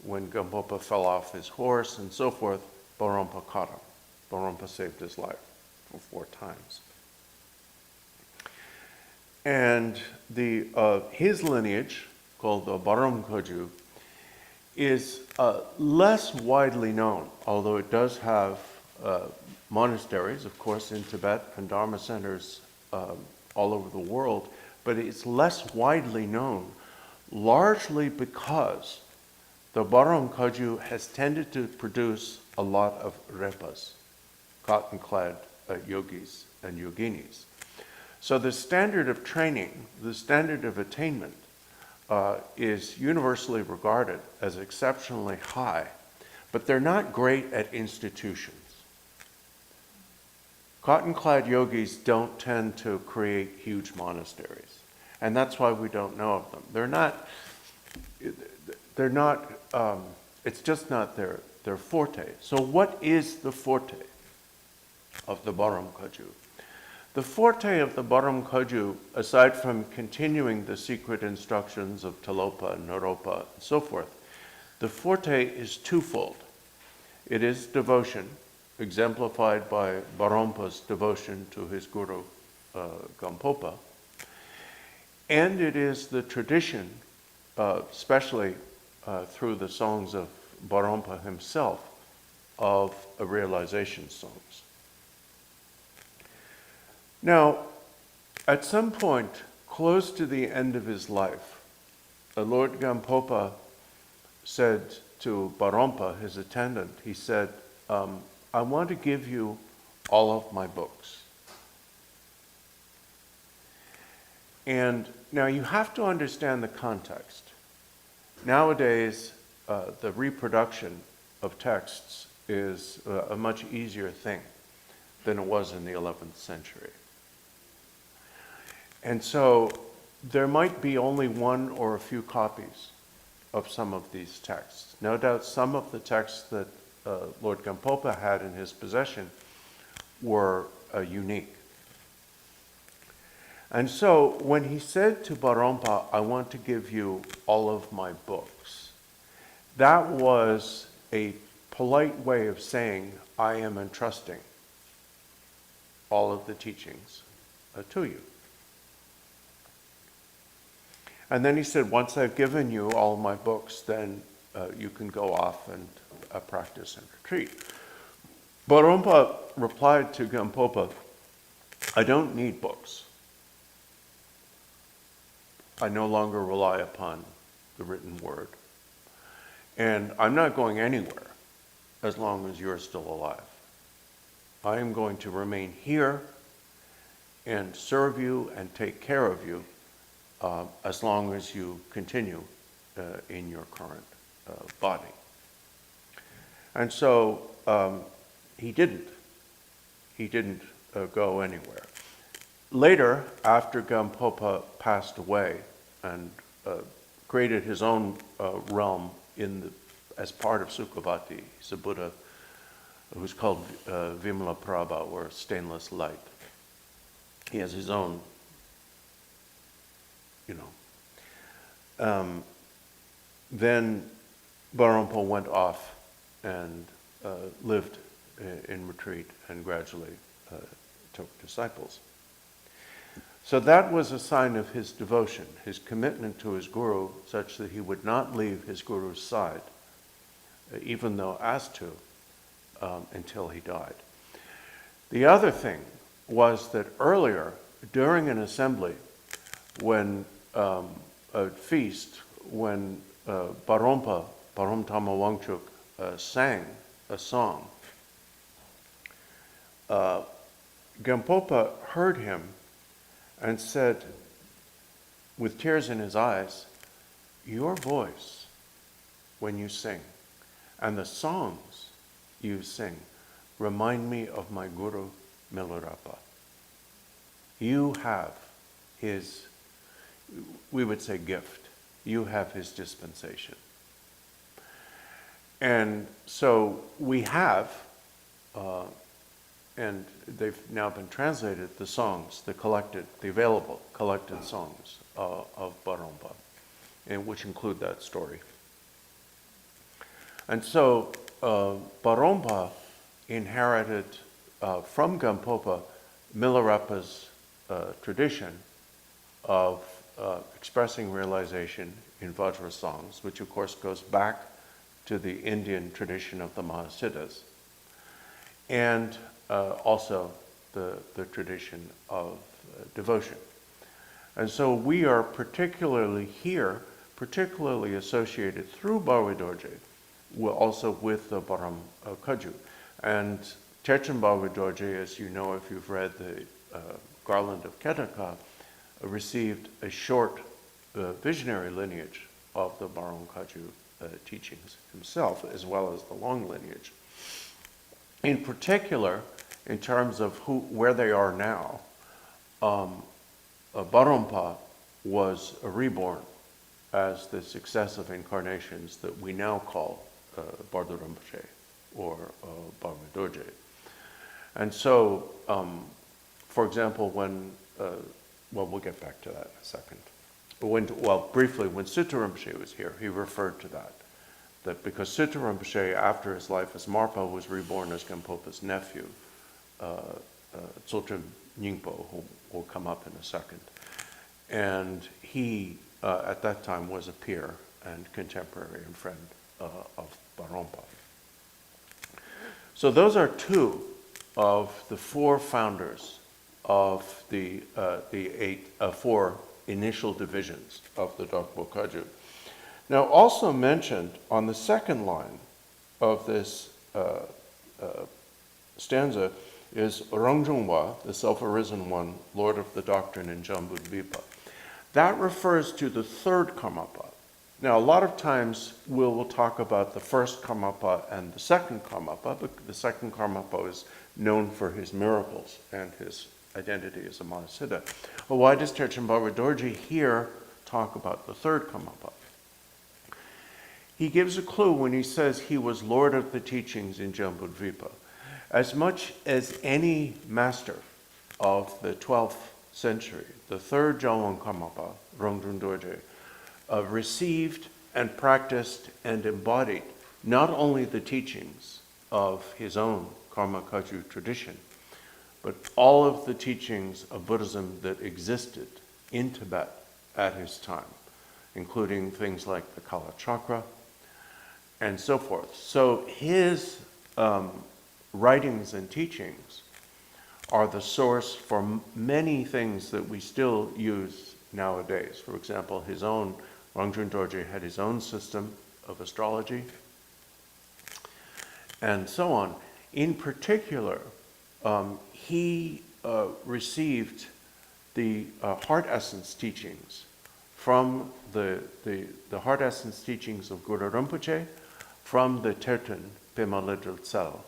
when Gampopa fell off his horse and so forth, Barompa caught him. Barompa saved his life for 4 times. And his lineage, called the Barom Koju, is less widely known, although it does have monasteries, of course, in Tibet and Dharma centers all over the world, but it's less widely known, largely because the Barom Koju has tended to produce a lot of repas, cotton-clad yogis and yoginis. So the standard of training, the standard of attainment, is universally regarded as exceptionally high, but they're not great at institutions. Cotton-clad yogis don't tend to create huge monasteries, and that's why we don't know of them. It's just not their forte. So what is the forte of the Barom Koju? The forte of the Barom Koju, aside from continuing the secret instructions of Tilopa, Naropa, and so forth, the forte is twofold. It is devotion, exemplified by Barompa's devotion to his guru, Gampopa, and it is the tradition, especially through the songs of Barompa himself, of realization songs. Now, at some point, close to the end of his life, Lord Gampopa said to Barompa, his attendant, he said, I want to give you all of my books. And now you have to understand the context. Nowadays, the reproduction of texts is a much easier thing than it was in the 11th century. And so there might be only one or a few copies of some of these texts. No doubt some of the texts that Lord Gampopa had in his possession were unique. And so when he said to Barompa, I want to give you all of my books, that was a polite way of saying, I am entrusting all of the teachings to you. And then he said, once I've given you all my books, then you can go off and practice and retreat. Barompa replied to Gampopa, I don't need books. I no longer rely upon the written word. And I'm not going anywhere as long as you're still alive. I am going to remain here and serve you and take care of you as long as you continue in your current body. And so he didn't go anywhere. Later, after Gampopa passed away and created his own realm as part of Sukhavati, he's a Buddha who's called Vimalprabha, or stainless light. He has his own, then Barompa went off and lived in retreat and gradually took disciples. So that was a sign of his devotion, his commitment to his guru, such that he would not leave his guru's side even though asked to, until he died. The other thing was that earlier, during an assembly, when a feast, when Barom Tama Wangchuk sang a song, Gyampopa heard him and said, with tears in his eyes, "Your voice, when you sing, and the songs you sing, remind me of my Guru Milarepa. You have his, we would say, gift. You have his dispensation." And so we have, and they've now been translated, the songs, the available collected songs of Barompa, and which include that story. And so Barompa inherited from Gyampopa Milarepa's tradition of expressing realization in Vajra songs, which of course goes back to the Indian tradition of the Mahasiddhas, and also the tradition of devotion. And so we are particularly associated through Barway Dorje, also with the Baram Kaju. And Terchen Barway Dorje, as you know if you've read the Garland of Ketaka, received a short visionary lineage of the Baram Kaju teachings himself, as well as the long lineage. In particular, in terms of where they are now, Barompa was reborn as the successive incarnations that we now call Bardor Rinpoche or Barway Dorje. And so, for example, when, we'll get back to that in a second. Briefly, when Sutta Rinpoche was here, he referred to that because Sutta Rinpoche, after his life as Marpa, was reborn as Gyampopa's nephew, Tsotrem Nyingpo, who will come up in a second. And he, at that time, was a peer and contemporary and friend of Barompa. So those are two of the four founders of the four initial divisions of the Dokpo Kaju. Now, also mentioned on the second line of this stanza is Rongjungwa, the self-arisen one, Lord of the Doctrine in Jambudvipa. That refers to the third Karmapa. Now, a lot of times we'll talk about the first Karmapa and the second Karmapa, but the second Karmapa is known for his miracles and his identity as a Mahasiddha. Well, why does Terchen Barway Dorje here talk about the third Karmapa? He gives a clue when he says he was Lord of the teachings in Jambudvipa. As much as any master of the 12th century, the third Jalwan Karmapa, Rongjung Dorje, received and practiced and embodied not only the teachings of his own Karma Kaju tradition, but all of the teachings of Buddhism that existed in Tibet at his time, including things like the Kala Chakra and so forth. So his writings and teachings are the source for many things that we still use nowadays. For example, his own, Rongjung Dorje had his own system of astrology, and so on. In particular, he received the heart essence teachings from the heart essence teachings of Guru Rinpoche, from the Terten Pema Lidral Tsel,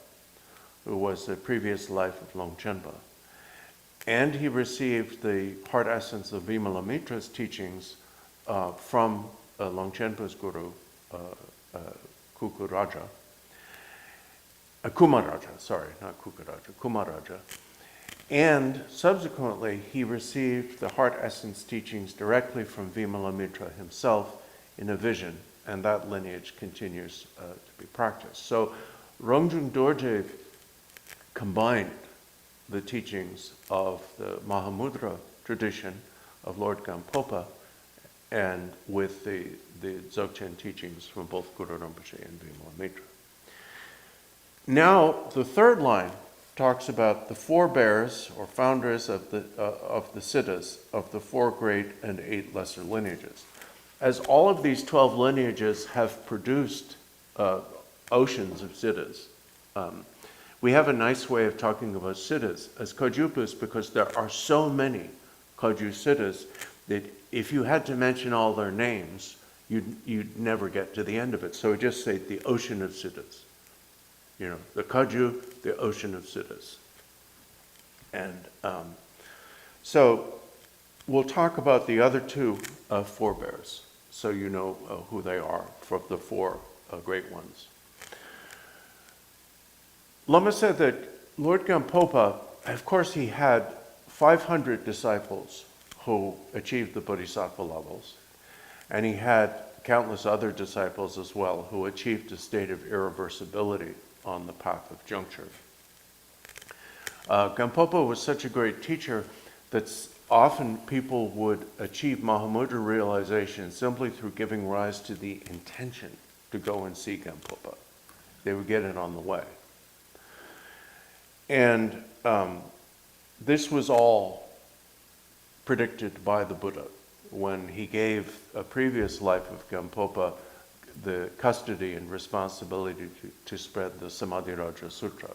who was the previous life of Longchenpa. And he received the heart essence of Vimala teachings from Longchenpa's guru, Kumaraja, Kumaraja. And subsequently, he received the heart essence teachings directly from Vimalamitra himself in a vision, and that lineage continues to be practiced. So Rongjung Dorje combined the teachings of the Mahamudra tradition of Lord Gyampopa and with the Dzogchen teachings from both Guru Rinpoche and Bhima Mitra. Now, the third line talks about the forebears or founders of the Siddhas of the 4 great and 8 lesser lineages. As all of these 12 lineages have produced oceans of Siddhas, we have a nice way of talking about Siddhas as Kajupas because there are so many Kaju Siddhas that if you had to mention all their names, you'd never get to the end of it. So we just say the ocean of Siddhas. You know, the Kaju, the ocean of Siddhas. And so we'll talk about the other 2 forebears, so you know who they are for the 4 great ones. Lama said that Lord Gampopa, of course, he had 500 disciples who achieved the bodhisattva levels, and he had countless other disciples as well who achieved a state of irreversibility on the path of juncture. Gampopa was such a great teacher that often people would achieve Mahamudra realization simply through giving rise to the intention to go and see Gampopa. They would get it on the way. And this was all predicted by the Buddha when he gave a previous life of Gampopa the custody and responsibility to spread the Samadhiraja Sutra,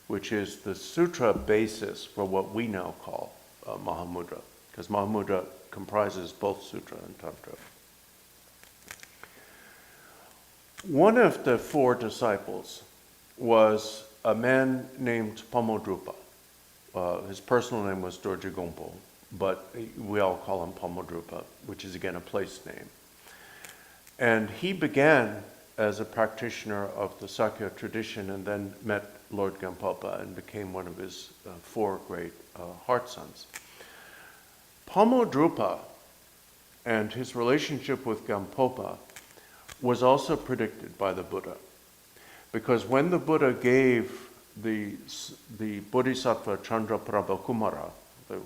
which is the sutra basis for what we now call Mahamudra, because Mahamudra comprises both sutra and tantra. One of the 4 disciples was a man named Pomodrupa. His personal name was Dorje Gompo, but we all call him Pomodrupa, which is again a place name. And he began as a practitioner of the Sakya tradition and then met Lord Gampopa and became one of his 4 great heart sons. Pomodrupa and his relationship with Gampopa was also predicted by the Buddha. Because when the Buddha gave the Bodhisattva Chandra Prabhakumara,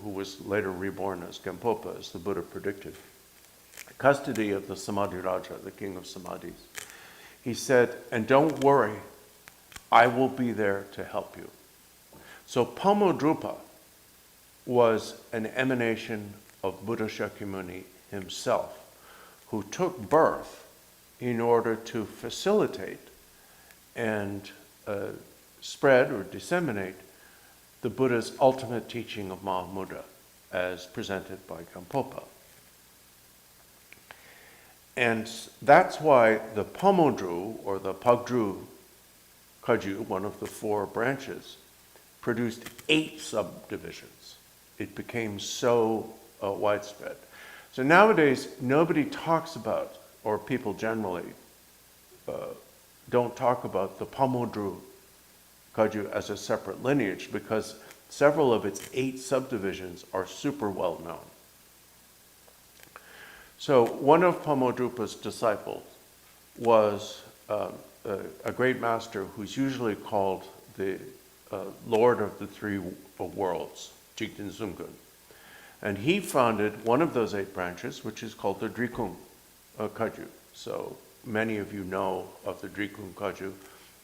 who was later reborn as Gampopa, as the Buddha predicted, custody of the Samadhiraja, the king of Samadhis, he said, and don't worry, I will be there to help you. So Pomodrupa was an emanation of Buddha Shakyamuni himself, who took birth in order to facilitate and spread or disseminate the Buddha's ultimate teaching of Mahamudra as presented by Gampopa. And that's why the Pomodru, or the Pagdru Kaju, one of the 4 branches, produced 8 subdivisions. It became so widespread. So nowadays, nobody talks about, or people generally don't talk about the Pomodru Kaju as a separate lineage because several of its 8 subdivisions are super well known. So one of Pomodrupa's disciples was a great master who's usually called the Lord of the 3 worlds, Jigten Zungun. And he founded one of those 8 branches, which is called the Drikung Kaju. So many of you know of the Drikung Kaju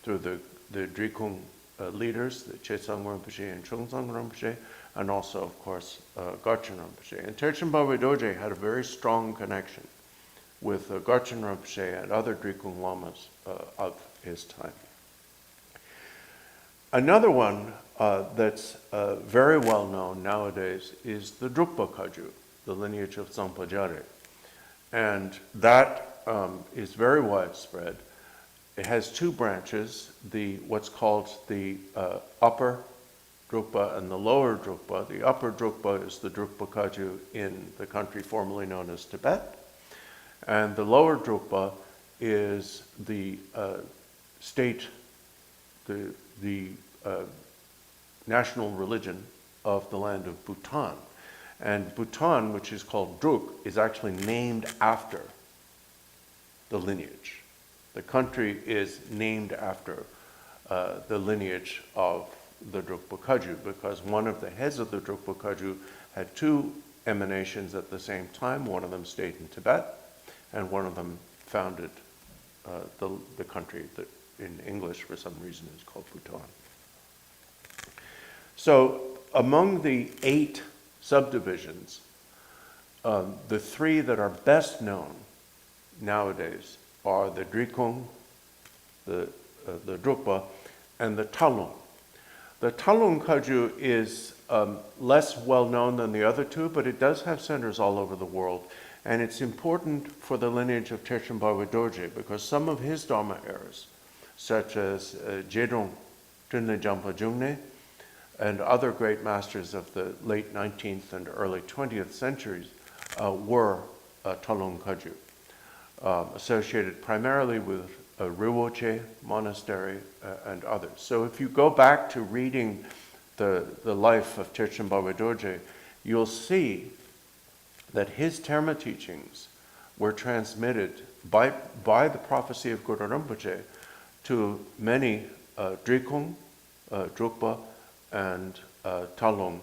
through the Drikung leaders, the Chetsang Rinpoche and Chungzang Rinpoche, and also, of course, Garchen Rinpoche. And Terchen Barway Dorje had a very strong connection with Garchen Rinpoche and other Drikung Lamas of his time. Another one that's very well known nowadays is the Drukpa Kaju, the lineage of Tsampajare. And that is very widespread. It has 2 branches, what's called the upper Drukpa and the lower Drukpa. The upper Drukpa is the Drukpa Kaju in the country formerly known as Tibet. And the lower Drukpa is the state, the national religion of the land of Bhutan. And Bhutan, which is called Druk, is actually named after the lineage. The country is named after the lineage of the Drukpa Kaju because one of the heads of the Drukpa Kaju had 2 emanations at the same time. One of them stayed in Tibet, and one of them founded the country that in English for some reason is called Bhutan. So among the 8 subdivisions, the 3 that are best known nowadays are the Drikung, the Drukpa, and the Talung. The Talung Kagyu is less well known than the other 2, but it does have centers all over the world. And it's important for the lineage of Terchen Barway Dorje because some of his Dharma errors, such as Jedong Tunle Jampa Jungne and other great masters of the late 19th and early 20th centuries, were Talung Kagyu, associated primarily with Rinpoche monastery and others. So if you go back to reading the life of Terchen Barway Dorje, you'll see that his Terma teachings were transmitted by the prophecy of Guru Rinpoche to many Drikung, Drukpa, and Talung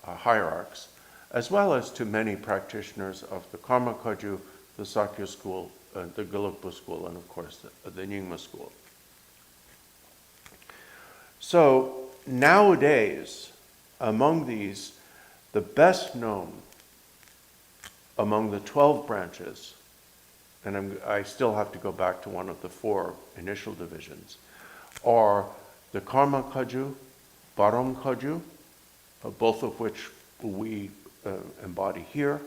hierarchs, as well as to many practitioners of the Karma Kagyu, the Sakya school, the Gelugpa school, and of course the Nyingma school. So nowadays, among these, the best known among the 12 branches, and I still have to go back to one of the 4 initial divisions, are the Karma Kagyu, Barom Kagyu, both of which we embody here,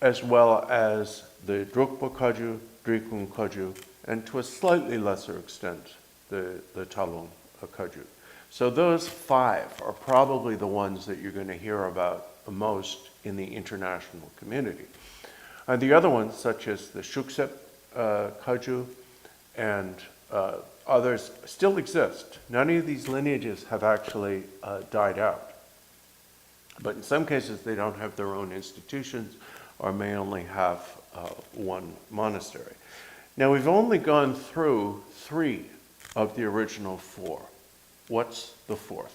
as well as the Drukpa Kagyu, Drikung Kagyu, and to a slightly lesser extent, the Talung Kagyu. So those 5 are probably the ones that you're going to hear about most in the international community. And the other ones, such as the Shuksep Kagyu and others, still exist. None of these lineages have actually died out. But in some cases, they don't have their own institutions or may only have one monastery. Now, we've only gone through 3 of the original 4. What's the 4th?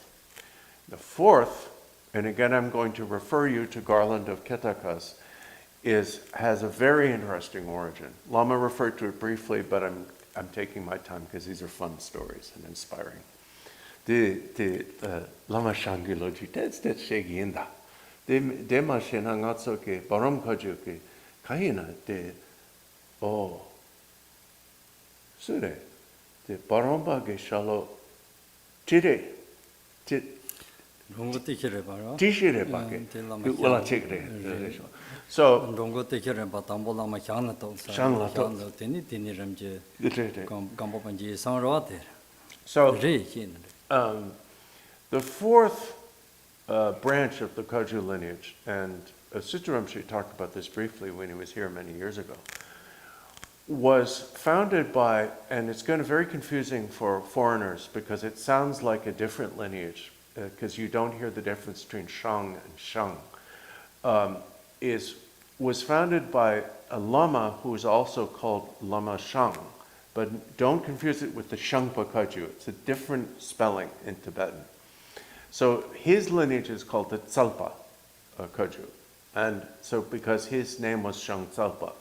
The 4th, and again I'm going to refer you to Garland of Ketakas, has a very interesting origin. Lama referred to it briefly, but I'm taking my time because these are fun stories and inspiring. The Lama Shangiloji, that's Shegiinda. De ma shena ngatso ke barom kaju ke kahina de sure de baromba ke shalo tire Rongo tikere bara. tishire ba ke wala chekre. So Rongo tikere ba tambo lama chana to sa. Chana to. Chana teni ramje. Gite. Gambo panji sanroate. So Re kin. the 4th branch of the Kagyu lineage, and Sister Rinpoche talked about this briefly when he was here many years ago, was founded by, and it's going to be very confusing for foreigners because it sounds like a different lineage, because you don't hear the difference between Shang and Shang, was founded by a Lama who is also called Lama Shang, but don't confuse it with the Shangpa Kagyu. It's a different spelling in Tibetan. So his lineage is called the Tsalpa Kagyu, and so because his name was Shang Tsalpa.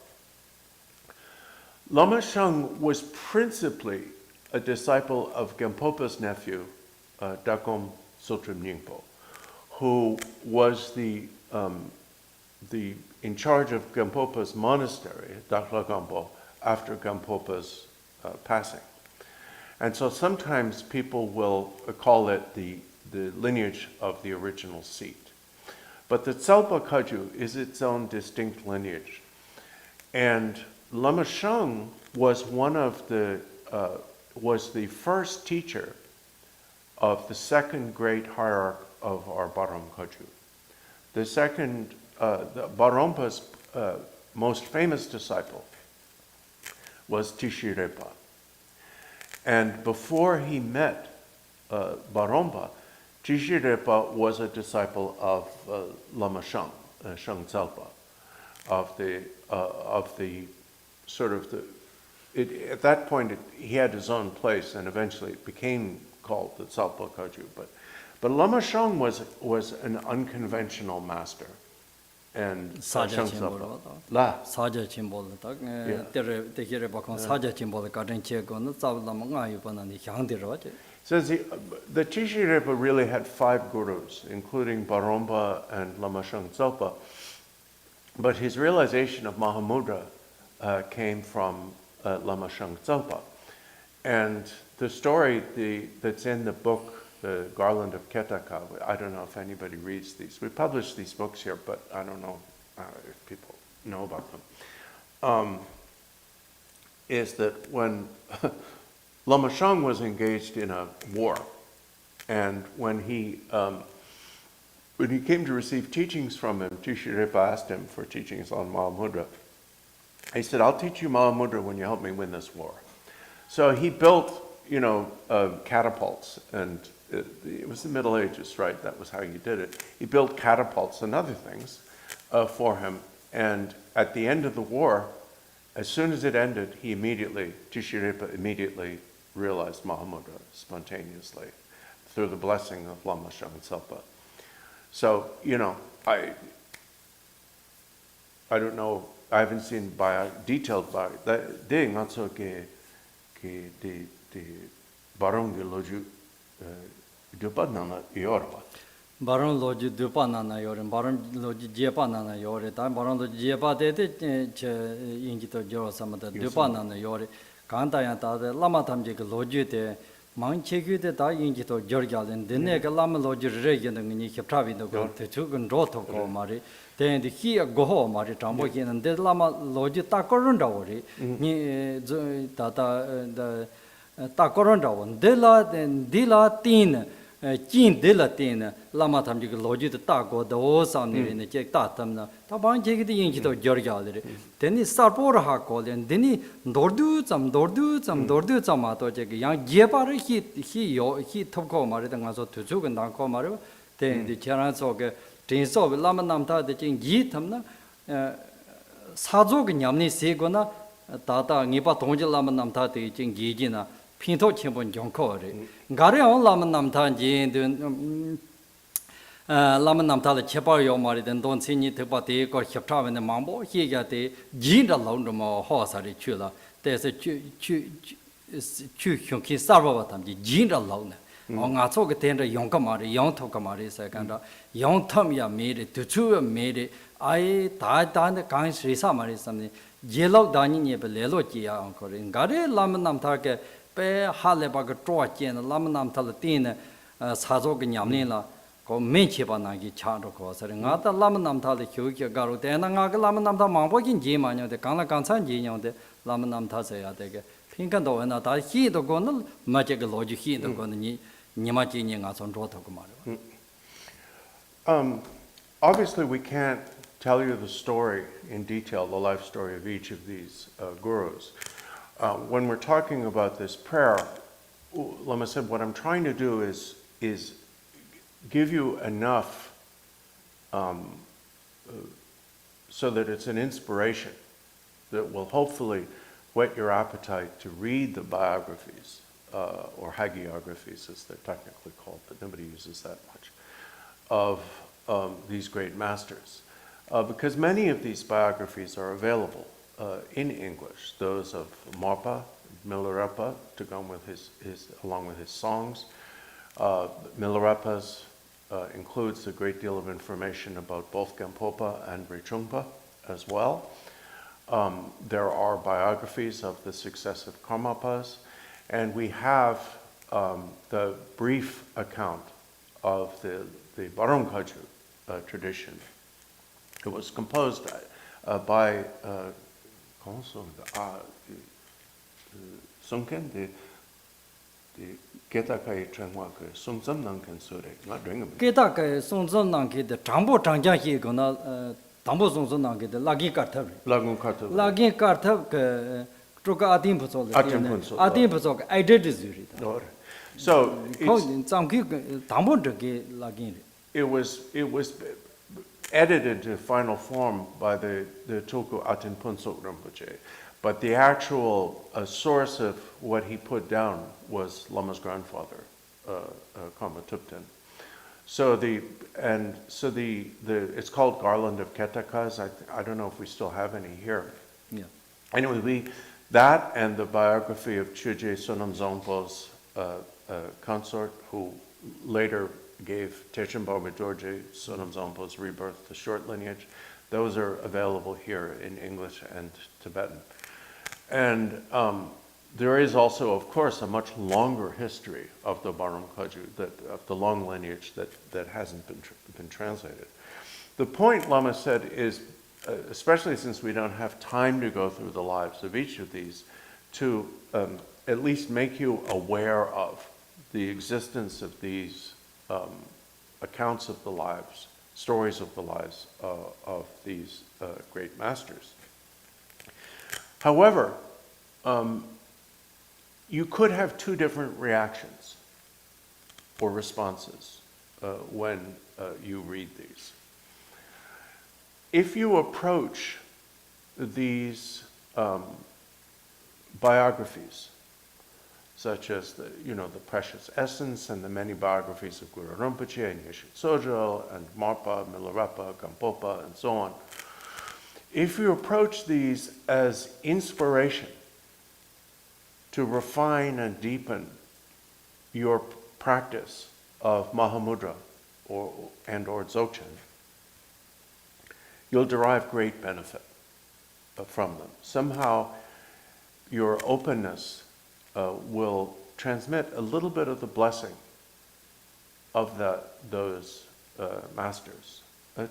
Lama Shang was principally a disciple of Gampopa's nephew, Dakom Sotrim Nyingpo, who was in charge of Gampopa's monastery, Dakla Gampo, after Gampopa's passing. And so sometimes people will call it the lineage of the original seat. But the Tsalpa Kagyu is its own distinct lineage. And Lama Shang was was the first teacher of the second great hierarch of our Barom Kagyu. The second, Barompa's most famous disciple was Milarepa. And before he met Barompa, Milarepa was a disciple of Lama Shang, Shang Tsalpa, of the sort of at that point he had his own place, and eventually it became called the Tsalpa Kagyu. But Lama Shang was an unconventional master. and Saja Shang Chimbol. Tsapa. La. Saja Chimbol, the Hirebakon, Saja Chimbol, Garden Chegon, Zavlamanga, Yupan, Yangdi. Says the Tishirepa really had 5 gurus, including Baromba and Lama Shang Tsapa. But his realization of Mahamudra came from Lama Shang Tsapa. And the story that's in the book, The Garland of Ketaka, I don't know if anybody reads these. We publish these books here, but I don't know if people know about them. Is that when Lama Shang was engaged in a war, and when he came to receive teachings from him, Tishirepa asked him for teachings on Mahamudra. He said, "I'll teach you Mahamudra when you help me win this war." So he built, catapults, and it was the Middle Ages, right? That was how you did it. He built catapults and other things for him, and at the end of the war, as soon as it ended, Tishirepa immediately realized Mahamudra spontaneously through the blessing of Lama Shang Tsapa. So, I don't know, I haven't seen detailed bio. De ngatso ke de barong loju dupanana yorba. Baron Logi Dupanana Yorin, Baron Logi Jepanana Yori, Baron Logi Jepa de Ingito Joro Samata, Dupanana Yori, Kantayanta, Lama Tamjik Logi de Manchegu de Da Ingito Jorgal, and the Nega Lama Logi Regan and Nikapravi, the Tugan Roto Mari, then the Kia Goho Mari Tambokin, and the Lama Logi Takorundawari, the Takorundawan, Dela, then Dila Tin. Jin de la tin, Lama Tam Logi the Tago, the Osam in the Jack Tatamna, Taban Jig the Ingito Georgia. Then he Sarpora Hakol, and then he Dordu some Amato, young Jepar, he Toko Maritangazo to Zug and Danko Mario, then the Charansoga, Tinso, Lama Namta, the Jing Yitamna, Sazog Yamni Segona, Tata, Nipa Tonja Lama Namta, the Jing Gijina. Pinto Chimpon Jonkori. Gary on Laman Namtanji, Laman Namtala Chepayo Mari, then don't see it about the or Chapter and the Mambo, he got the Jinda London horse at the Chula. There's a Chu Hyunki Sarvatam, the Jinda Lone. On Atsoka Tender, Yonkamari, Yon Tokamari, second, Yon Tamya made it, Tutu made it. I died down the kind Samari something. Yellow dining Lelo Gia Uncle. Gary Laman Namtaka. Halebag Trojan, Lamanam Talatina, Sazog Yamnila, go Menchibanagi Chadoko, and other Lamanam Talaku, Garu, and Lamanam Mambokin Jimano, the Kanakansan Jino, the Lamanam Tasea, the Pinkando, and that he the Gonal, Magic Logic, he the Goni, Nimajin as on Rotokumaro. Obviously, we can't tell you the story in detail, the life story of each of these gurus. When we're talking about this prayer, Lama said, what I'm trying to do is give you enough so that it's an inspiration that will hopefully whet your appetite to read the biographies, or hagiographies as they're technically called, but nobody uses that much, of these great masters. Because many of these biographies are available in English, those of Marpa, Milarepa, to go with along with his songs. Milarepa's includes a great deal of information about both Gampopa and Rinpoche as well. There are biographies of the successive Karmapas, and we have the brief account of the Barongkaju tradition. It was composed by Sunken, the Getakai Trangwaka, Sungsam Nankan Sure, not doing a Getakai Sungsam Nanki, the Tambo Tanjaki Gona, Tambo Sungsam Nanki, the Lagi Kartav. Lagun Kartav. Lagi Kartav, Truka Adim Pusol, Adim Pusok, I did this. So, it was edited to final form by the Tulku Rinpoche, but the actual source of what he put down was Lama's grandfather, Kama Tupten. So it's called Garland of Ketakas. I don't know if we still have any here. Yeah. Anyway, that and the biography of Chögyal Sonam Zongpo's consort, who later gave Terchen Barway Dorje, Sonam Zongpo's rebirth, the short lineage, those are available here in English and Tibetan. And there is also, of course, a much longer history of the Barum Kaju, of the long lineage that hasn't been translated. The point Lama said is, especially since we don't have time to go through the lives of each of these, to at least make you aware of the existence of these accounts of the lives, stories of the lives of these great masters. However, you could have two different reactions or responses when you read these. If you approach these biographies, such as the Precious Essence and the many biographies of Guru Rinpoche and Yeshe Sojo and Marpa, Milarepa, Gampopa, and so on, if you approach these as inspiration to refine and deepen your practice of Mahamudra or Dzogchen, you'll derive great benefit from them. Somehow your openness will transmit a little bit of the blessing of those masters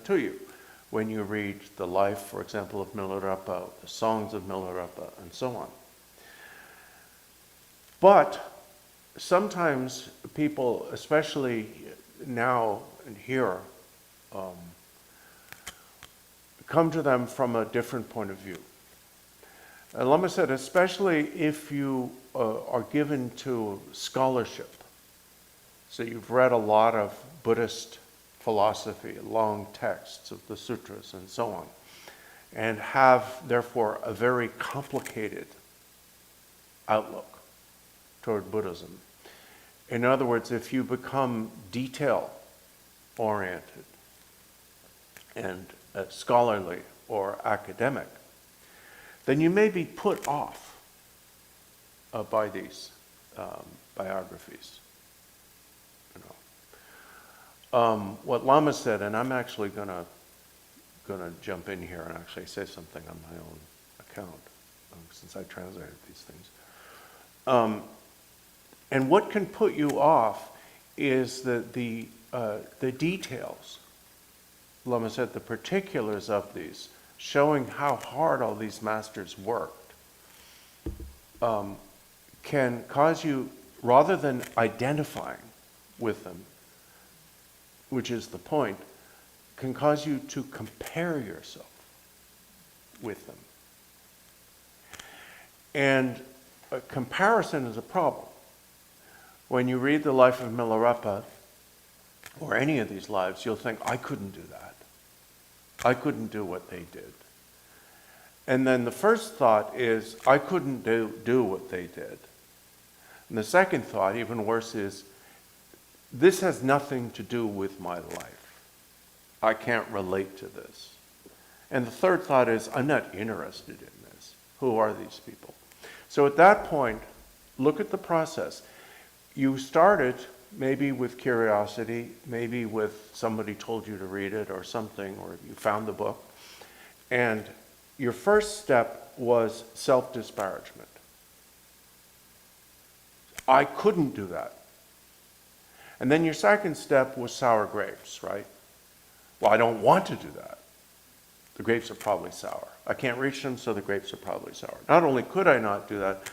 to you when you read the life, for example, of Milarepa, the songs of Milarepa, and so on. But sometimes people, especially now and here, come to them from a different point of view. Lama said, especially if you are given to scholarship, so you've read a lot of Buddhist philosophy, long texts of the sutras and so on, and have therefore a very complicated outlook toward Buddhism. In other words, if you become detail-oriented and scholarly or academic, then you may be put off by these biographies. What Lama said, and I'm actually gonna jump in here and actually say something on my own account, since I translated these things. And what can put you off is the details. Lama said the particulars of these, showing how hard all these masters worked, can cause you, rather than identifying with them, which is the point, can cause you to compare yourself with them. And a comparison is a problem. When you read the life of Milarepa, or any of these lives, you'll think, I couldn't do that. I couldn't do what they did. And then the first thought is, I couldn't do what they did. And the second thought, even worse, is, this has nothing to do with my life. I can't relate to this. And the third thought is, I'm not interested in this. Who are these people? So at that point, look at the process. You started maybe with curiosity, maybe with somebody told you to read it or something, or you found the book. And your first step was self-disparagement. I couldn't do that. And then your second step was sour grapes, right? Well, I don't want to do that. The grapes are probably sour. I can't reach them, so the grapes are probably sour. Not only could I not do that,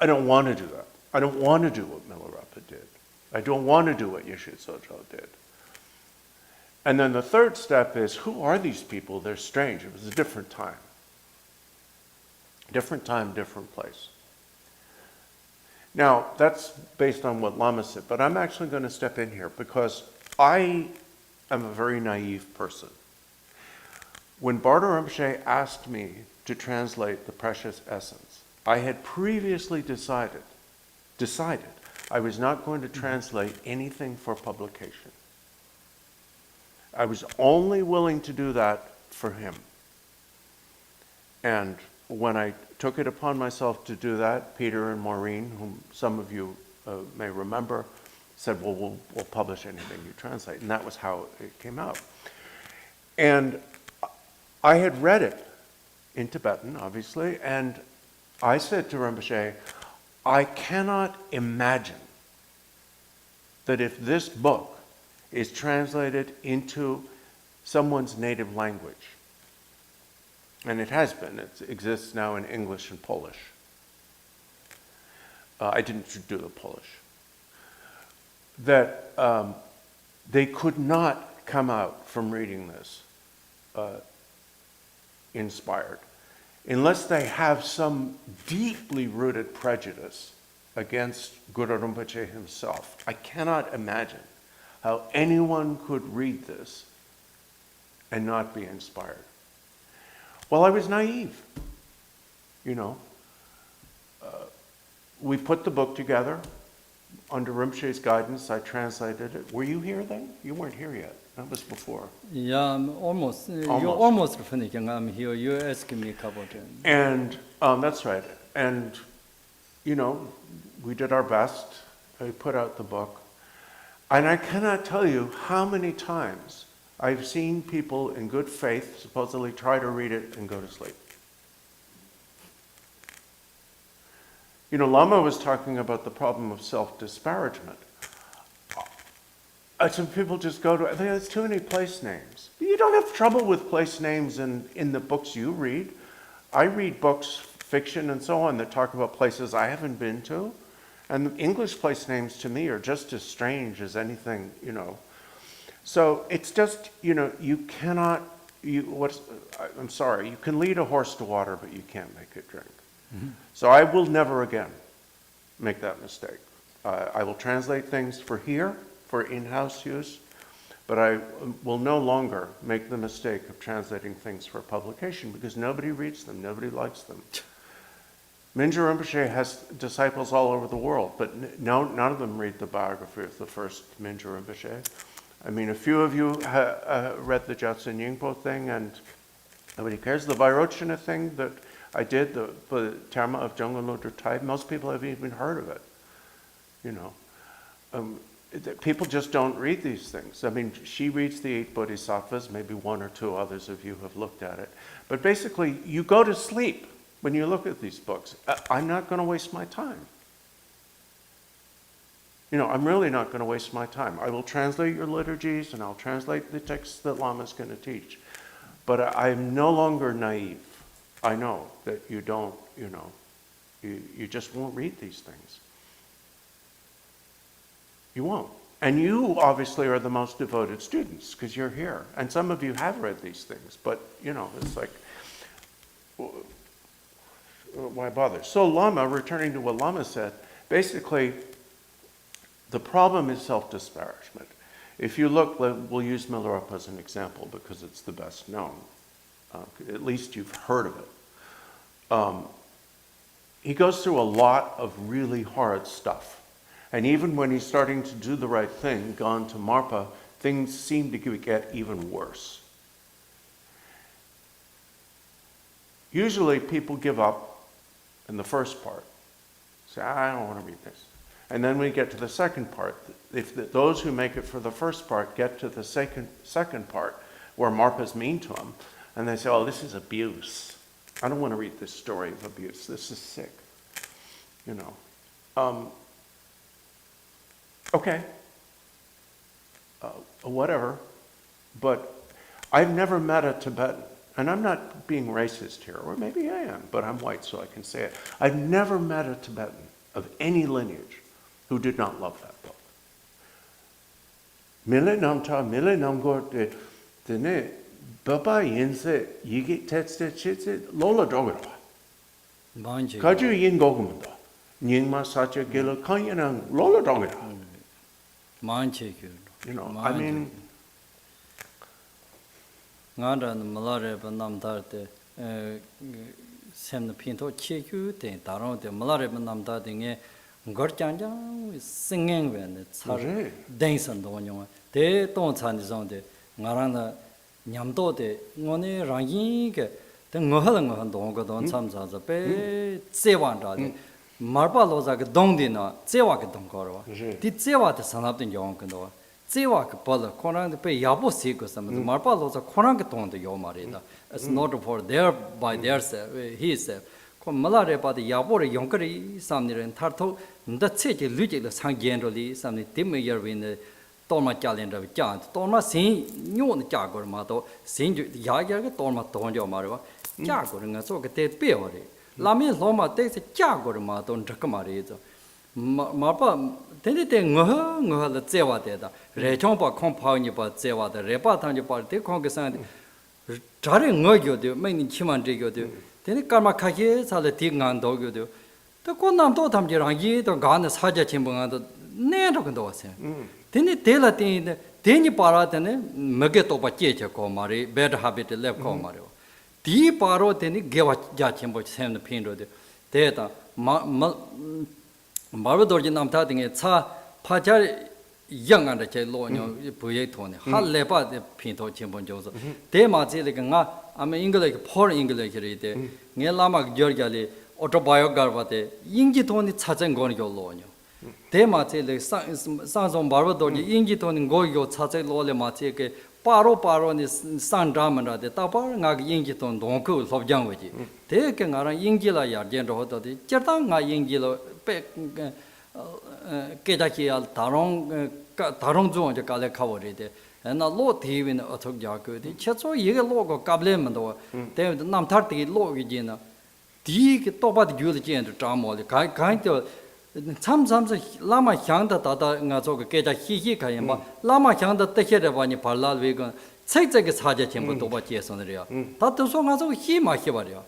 I don't want to do that. I don't want to do what Milarepa did. I don't want to do what Yeshe Sojo did. And then the third step is, who are these people? They're strange. It was a different time. Different time, different place. Now, that's based on what Lama said, but I'm actually going to step in here because I am a very naive person. When Bardor Rinpoche asked me to translate the Precious Essence, I had previously decided I was not going to translate anything for publication. I was only willing to do that for him. And when I took it upon myself to do that, Peter and Maureen, whom some of you may remember, said, well, we'll publish anything you translate. And that was how it came out. And I had read it in Tibetan, obviously, and I said to Rinpoche, I cannot imagine that if this book is translated into someone's native language, and it has been, it exists now in English and Polish. I didn't do the Polish. That they could not come out from reading this inspired, unless they have some deeply rooted prejudice against Guru Rinpoche himself. I cannot imagine how anyone could read this and not be inspired. Well, I was naive, you know. We put the book together. Under Rinpoche's guidance, I translated it. Were you here then? You weren't here yet. That was before. Yeah, almost. You're almost finishing. I'm here. You're asking me a couple of times. And that's right. And, you know, we did our best. We put out the book. And I cannot tell you how many times I've seen people in good faith supposedly try to read it and go to sleep. You know, Lama was talking about the problem of self-disparagement. Some people just go to, there's too many place names. You don't have trouble with place names in the books you read. I read books, fiction and so on, that talk about places I haven't been to. And the English place names to me are just as strange as anything, you know. So it's just, you know, you cannot, I'm sorry, you can lead a horse to water, but you can't make it drink. Mm-hmm. So I will never again make that mistake. I will translate things for here, for in-house use, but I will no longer make the mistake of translating things for publication because nobody reads them, nobody likes them. Mingyur Rinpoche has disciples all over the world, but none of them read the biography of the first Mingyur Rinpoche. I mean, a few of you read the Gyatso Nyingpo thing, and nobody cares. The Vajracharya thing that I did, the Terma of Jungle Lodra type, most people haven't even heard of it. You know, people just don't read these things. I mean, she reads the 8 Bodhisattvas, maybe 1 or 2 others of you have looked at it. But basically, you go to sleep when you look at these books. I'm not going to waste my time. You know, I'm really not going to waste my time. I will translate your liturgies and I'll translate the texts that Lama's going to teach. But I'm no longer naive. I know that you don't, you know, you just won't read these things. You won't. And you obviously are the most devoted students because you're here. And some of you have read these things, but, you know, it's like, why bother? So Lama, returning to what Lama said, basically, the problem is self-disparagement. If you look, we'll use Milarepa as an example because it's the best known. At least you've heard of it. He goes through a lot of really hard stuff. And even when he's starting to do the right thing, gone to Marpa, things seem to get even worse. Usually people give up in the first part. Say, I don't want to read this. And then we get to the second part. If those who make it for the first part get to the second part, where Marpa's mean to them, and they say, oh, this is abuse. I don't want to read this story of abuse. This is sick. You know. Okay. Whatever. But I've never met a Tibetan, and I'm not being racist here, or maybe I am, but I'm white, so I can say it. I've never met a Tibetan of any lineage who did not love that book. Mile namta, mile namgor, dene, baba yinse, yigi tetste chitse, lola dogara. Kaju yin gogumanda. Nyingma sacha gila kanyanang, lola dogara. You know, I mean, Ngara Milarepa namdarte sem pinto cheku te daron te Milarepa namdarte gorjanjang singing when it's hard danson do nyong te ton chan zong de Narana Nyamdo de Ngoni Rangi, the Ngohalan Dongo Samsa, the Pe Sewanda, Marpa Lozak Dondina, Zewak Donkoro, did Zewa the son of the Yonkando, Zewak Pola, Koran the Pe Yabo Sekus, and the Marpa Loza Korangaton the Yomarida, as not for their by their self, he said. Milarepa the Yabor Yonkari, Samnir and Tarto, that's it, Luigi the San generally, some Tim year in the Torma calendar of Jan, Torma Sin, New Jagor Mato, Sin Yaga, Torma Tonjo Marva, Jagor and so get it Peori. Lami Loma takes a Jagor Mato and Jacamarizo. Marpa, then it ain't the Zewa data, Rechompa compound about Zewa, the Repatan your party, Congressman. Jarring Noyo, many Chimandigo. Then Karma Kaki, Salating and Dogo. The Konam Totam Jirangi, the Garnet Haja Chimbang, Nedokandos. Then it tell a thing, then you paratane, Magetopa Checha Comari, better habit left Comario. Tea paro, then it gave a jachimbo send the pin to the data. Bardor Tulku Rinpoche it, Sa Pajar young and the Chelon, Puyetone, Halepa the Pinto Chimbon Joseph. They might say, I'm English, poor English, Lama Georgiali, autobiography, Yingitoni Tatsan Gonyo. They might say, sons on Bardor, Yingiton Goyo, Tatsan Lole Mateke, Paro is San Dramana, the Tapar, Nag Yingiton, Donku, of Janwiji. They can around Yingila Yargento Hoto, Chertanga Yingilo, Kedaki Tarong Zone, the Kale Kawarite. And a lot even a Topgyal, the Chetso Yiga logo Kablemando, they the Namtarti logina, Dig Topat Gulji and Tramol, kind of sometimes Lama Chanda Tata Nazoka Keta Hiki Kayama, Lama Chanda Tekerevani Parla Vegan, Sexes Haja Timbo Topa Chesonaria. That was also Hima Hivaria.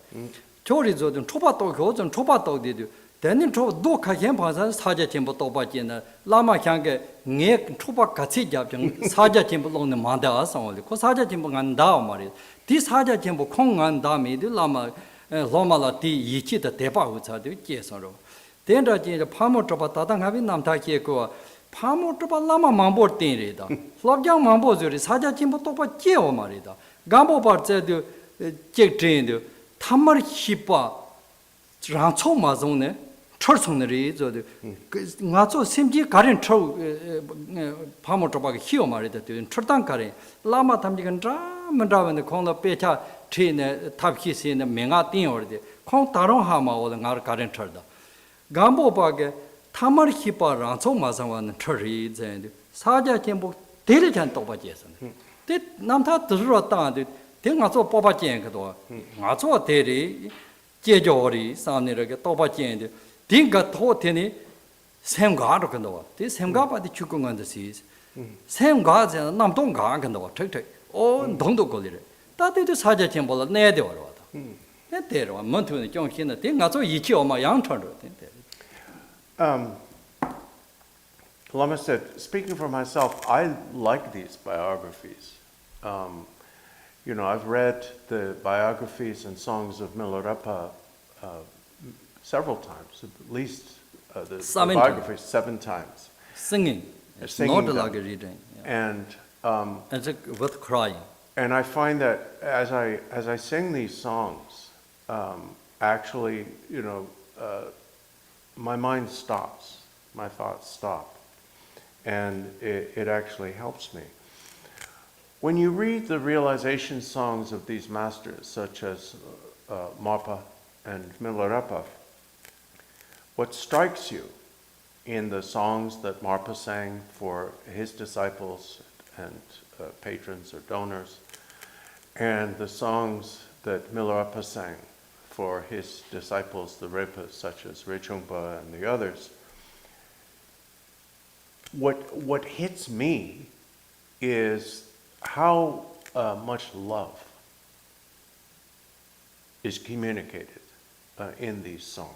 Chorizo and Topato goes and Topato did you. Then in Doka Yampas, Saja Timbo Topagina, Lama Change, Nek, Tupa Katsija, Saja Timbo on the Mandas only, because Saja Timbo and Damari. This Saja Timbo Kong and Dami, the Lama Lomala Ti Yichi, the Tepa, which are the Jesoro. Then the Pamo Topatatan having Namtaki, Pamo Topa Lama Mambo Tinrida, Flobjang Mambo Zuri, Saja Timbo Topa Geo Marida, Gambo Part said, Jake trained, Tamar Hipa, Rancho Mazone. Personally, not so simply current troll Pamotoba Hio married in Trotankari, Lama Tamjikan Dram and Drav in the corner Peta, Chin, Tapkis in the Mengatin or the Contaron Hama or the current Turda. Gambo Bag, Tamar Hipa, Ranso Mazawan, Turrids and Saja Tempo, diligent over Jason. Did Namta the Rotan, then not so Papa Jankador, not so Terry, Jejori, Saniraga, Topa Jand. Dinga totini, same God can do. This same God by the Chukung on the seas. Same gods and Namdong God can do. Take. Oh, don't go there. That is Haja Timble, Nede or what. That there, one month in the young kin, thing not so each of my young turn. Lama said, speaking for myself, I like these biographies. I've read the biographies and songs of Milarepa several times, at least the biography 7 times. Singing. It's not like a reading. Yeah. And it's worth crying. And I find that as I sing these songs, actually, my mind stops, my thoughts stop, and it actually helps me. When you read the realization songs of these masters, such as Marpa and Milarepa, what strikes you in the songs that Marpa sang for his disciples and patrons or donors, and the songs that Milarepa sang for his disciples, the Repas, such as Rechungpa and the others, what hits me is how much love is communicated in these songs.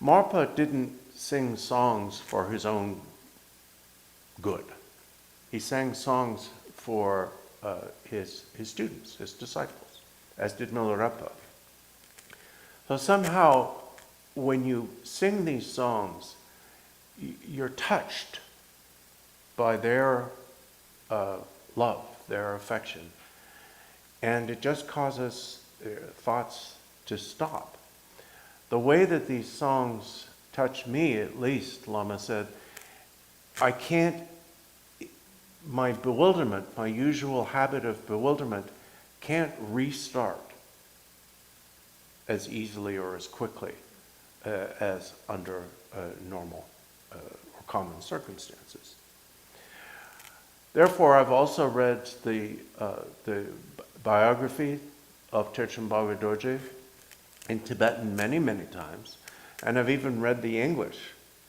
Marpa didn't sing songs for his own good. He sang songs for his students, his disciples, as did Milarepa. So somehow, when you sing these songs, you're touched by their love, their affection. And it just causes thoughts to stop. The way that these songs touch me, at least, Lama said, I can't, my bewilderment, my usual habit of bewilderment, can't restart as easily or as quickly as under normal or common circumstances. Therefore, I've also read the biography of Terchen Barway Dorje in Tibetan many, many times, and I've even read the English,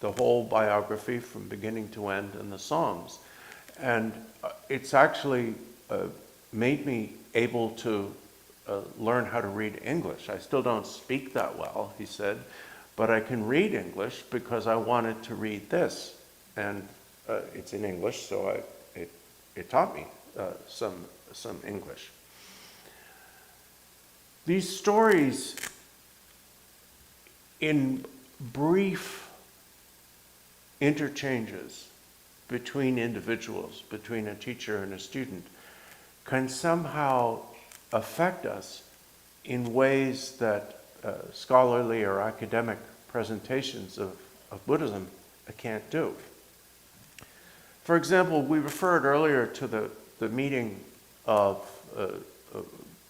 the whole biography from beginning to end, and the songs. And it's actually made me able to learn how to read English. I still don't speak that well, he said, but I can read English because I wanted to read this. And it's in English, so it taught me some English. These stories, in brief interchanges between individuals, between a teacher and a student, can somehow affect us in ways that scholarly or academic presentations of Buddhism can't do. For example, we referred earlier to the meeting of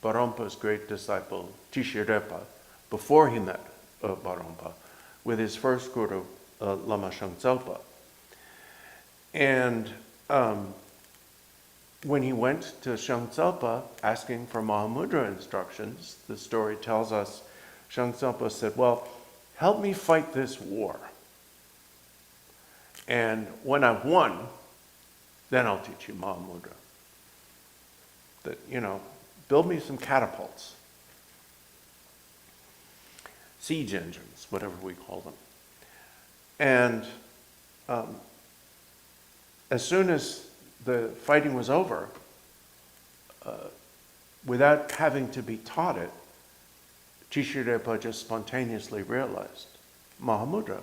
Barompa's great disciple, Milarepa, before he met Barompa, with his first guru, Lama Shangtselpa. And when he went to Shangtselpa asking for Mahamudra instructions, the story tells us Shangtselpa said, well, help me fight this war. And when I've won, then I'll teach you Mahamudra. That, build me some catapults, siege engines, whatever we call them. And as soon as the fighting was over, without having to be taught it, Milarepa just spontaneously realized Mahamudra.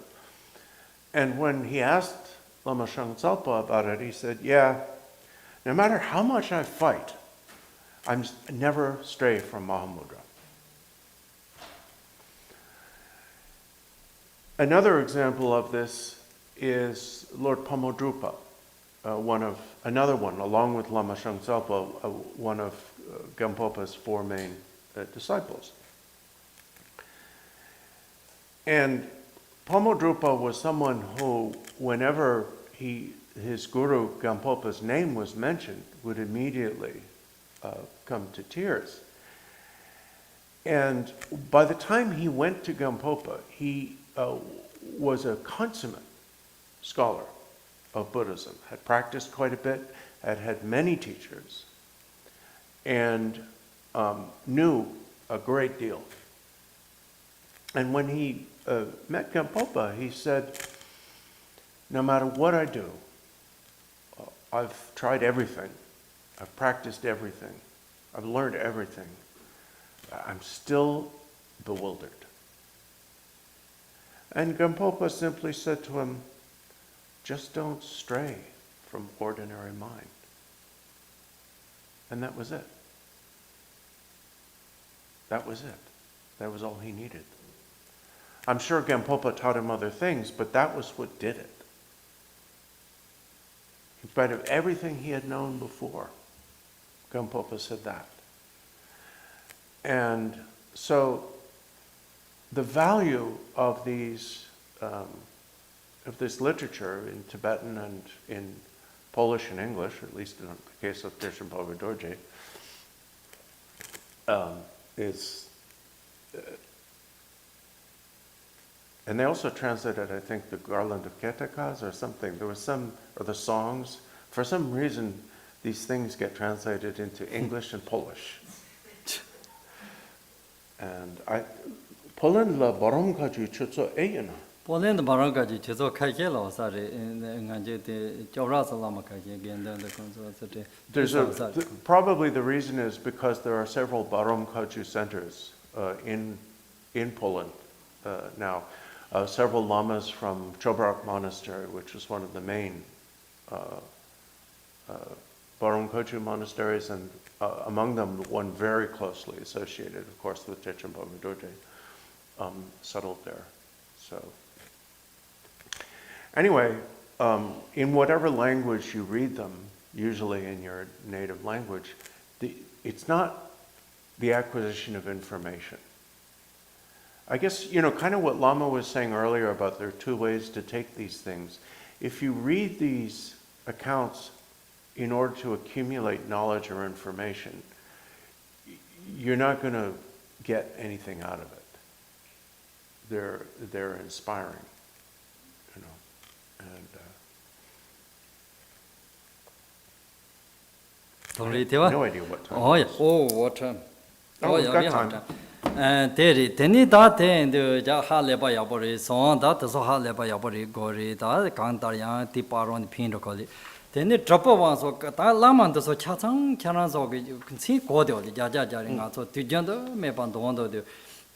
And when he asked Lama Shangtselpa about it, he said, yeah, no matter how much I fight, I never stray from Mahamudra. Another example of this is Lord Pomodrupa, another one, along with Lama Shangtselpa, one of Gampopa's four main disciples. And Pomodrupa was someone who, whenever his guru Gampopa's name was mentioned, would immediately come to tears. And by the time he went to Gampopa, he was a consummate scholar of Buddhism, had practiced quite a bit, had many teachers, and knew a great deal. And when he met Gampopa, he said, no matter what I do, I've tried everything, I've practiced everything, I've learned everything, I'm still bewildered. And Gampopa simply said to him, just don't stray from ordinary mind. And that was it. That was it. That was all he needed. I'm sure Gampopa taught him other things, but that was what did it. In spite of everything he had known before, Gampopa said that. And so the value of this literature in Tibetan and in Polish and English, at least in the case of Terchen Barway Dorje, is, and they also translated, I think, the Garland of Ketakas or something. There was or the songs. For some reason, these things get translated into English and Polish. And Poland la baromkaji chutso eyena. Poland baromkaji chutso kaje la sare nganje te chawra salama kaje genda the conso. Probably the reason is because there are several baromkaji centers in Poland now. Several lamas from Chobarak Monastery, which is one of the main Barway monasteries, and among them one very closely associated, of course, with Terchen Barway Dorje, settled there. So anyway, in whatever language you read them, usually in your native language, it's not the acquisition of information. I guess, kind of what Lama was saying earlier about there are two ways to take these things. If you read these accounts in order to accumulate knowledge or information, you're not going to get anything out of it. They're inspiring, and no idea what time. Oh, yeah. Oh, what time? Oh, we've got time. Teni da ten de ja ha le ba ya bo ri son da de so ha le ba ya bo ri go ri da kan tar ya ti pa ron phin ro ko li teni drop wa so da la man de so cha chang cha na so ge si go de li ja ja ja ri nga so ti jan de me ban do do de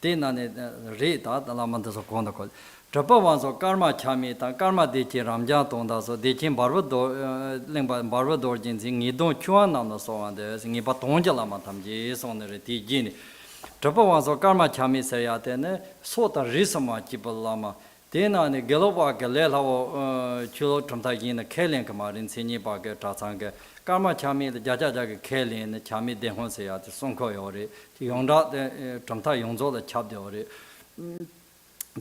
te na ne re da la man de so go do ko drop wa so karma cha mi ta karma de che ram ja tong da so de chin bar do leng ba bar do jin sing ni do chuan nam no so an de sing ba tong ja la ma tham ji so ne re ti ji ni Trapawanso karma chami sayatene sota risama jibalama tena ne geloba gelelawo chulo tramtagina kelen kamarin sinyi bage tatsanga karma chami jaja jaga kelen chami denhon sayate sonko yore yongda tramta yongzo da chabde yore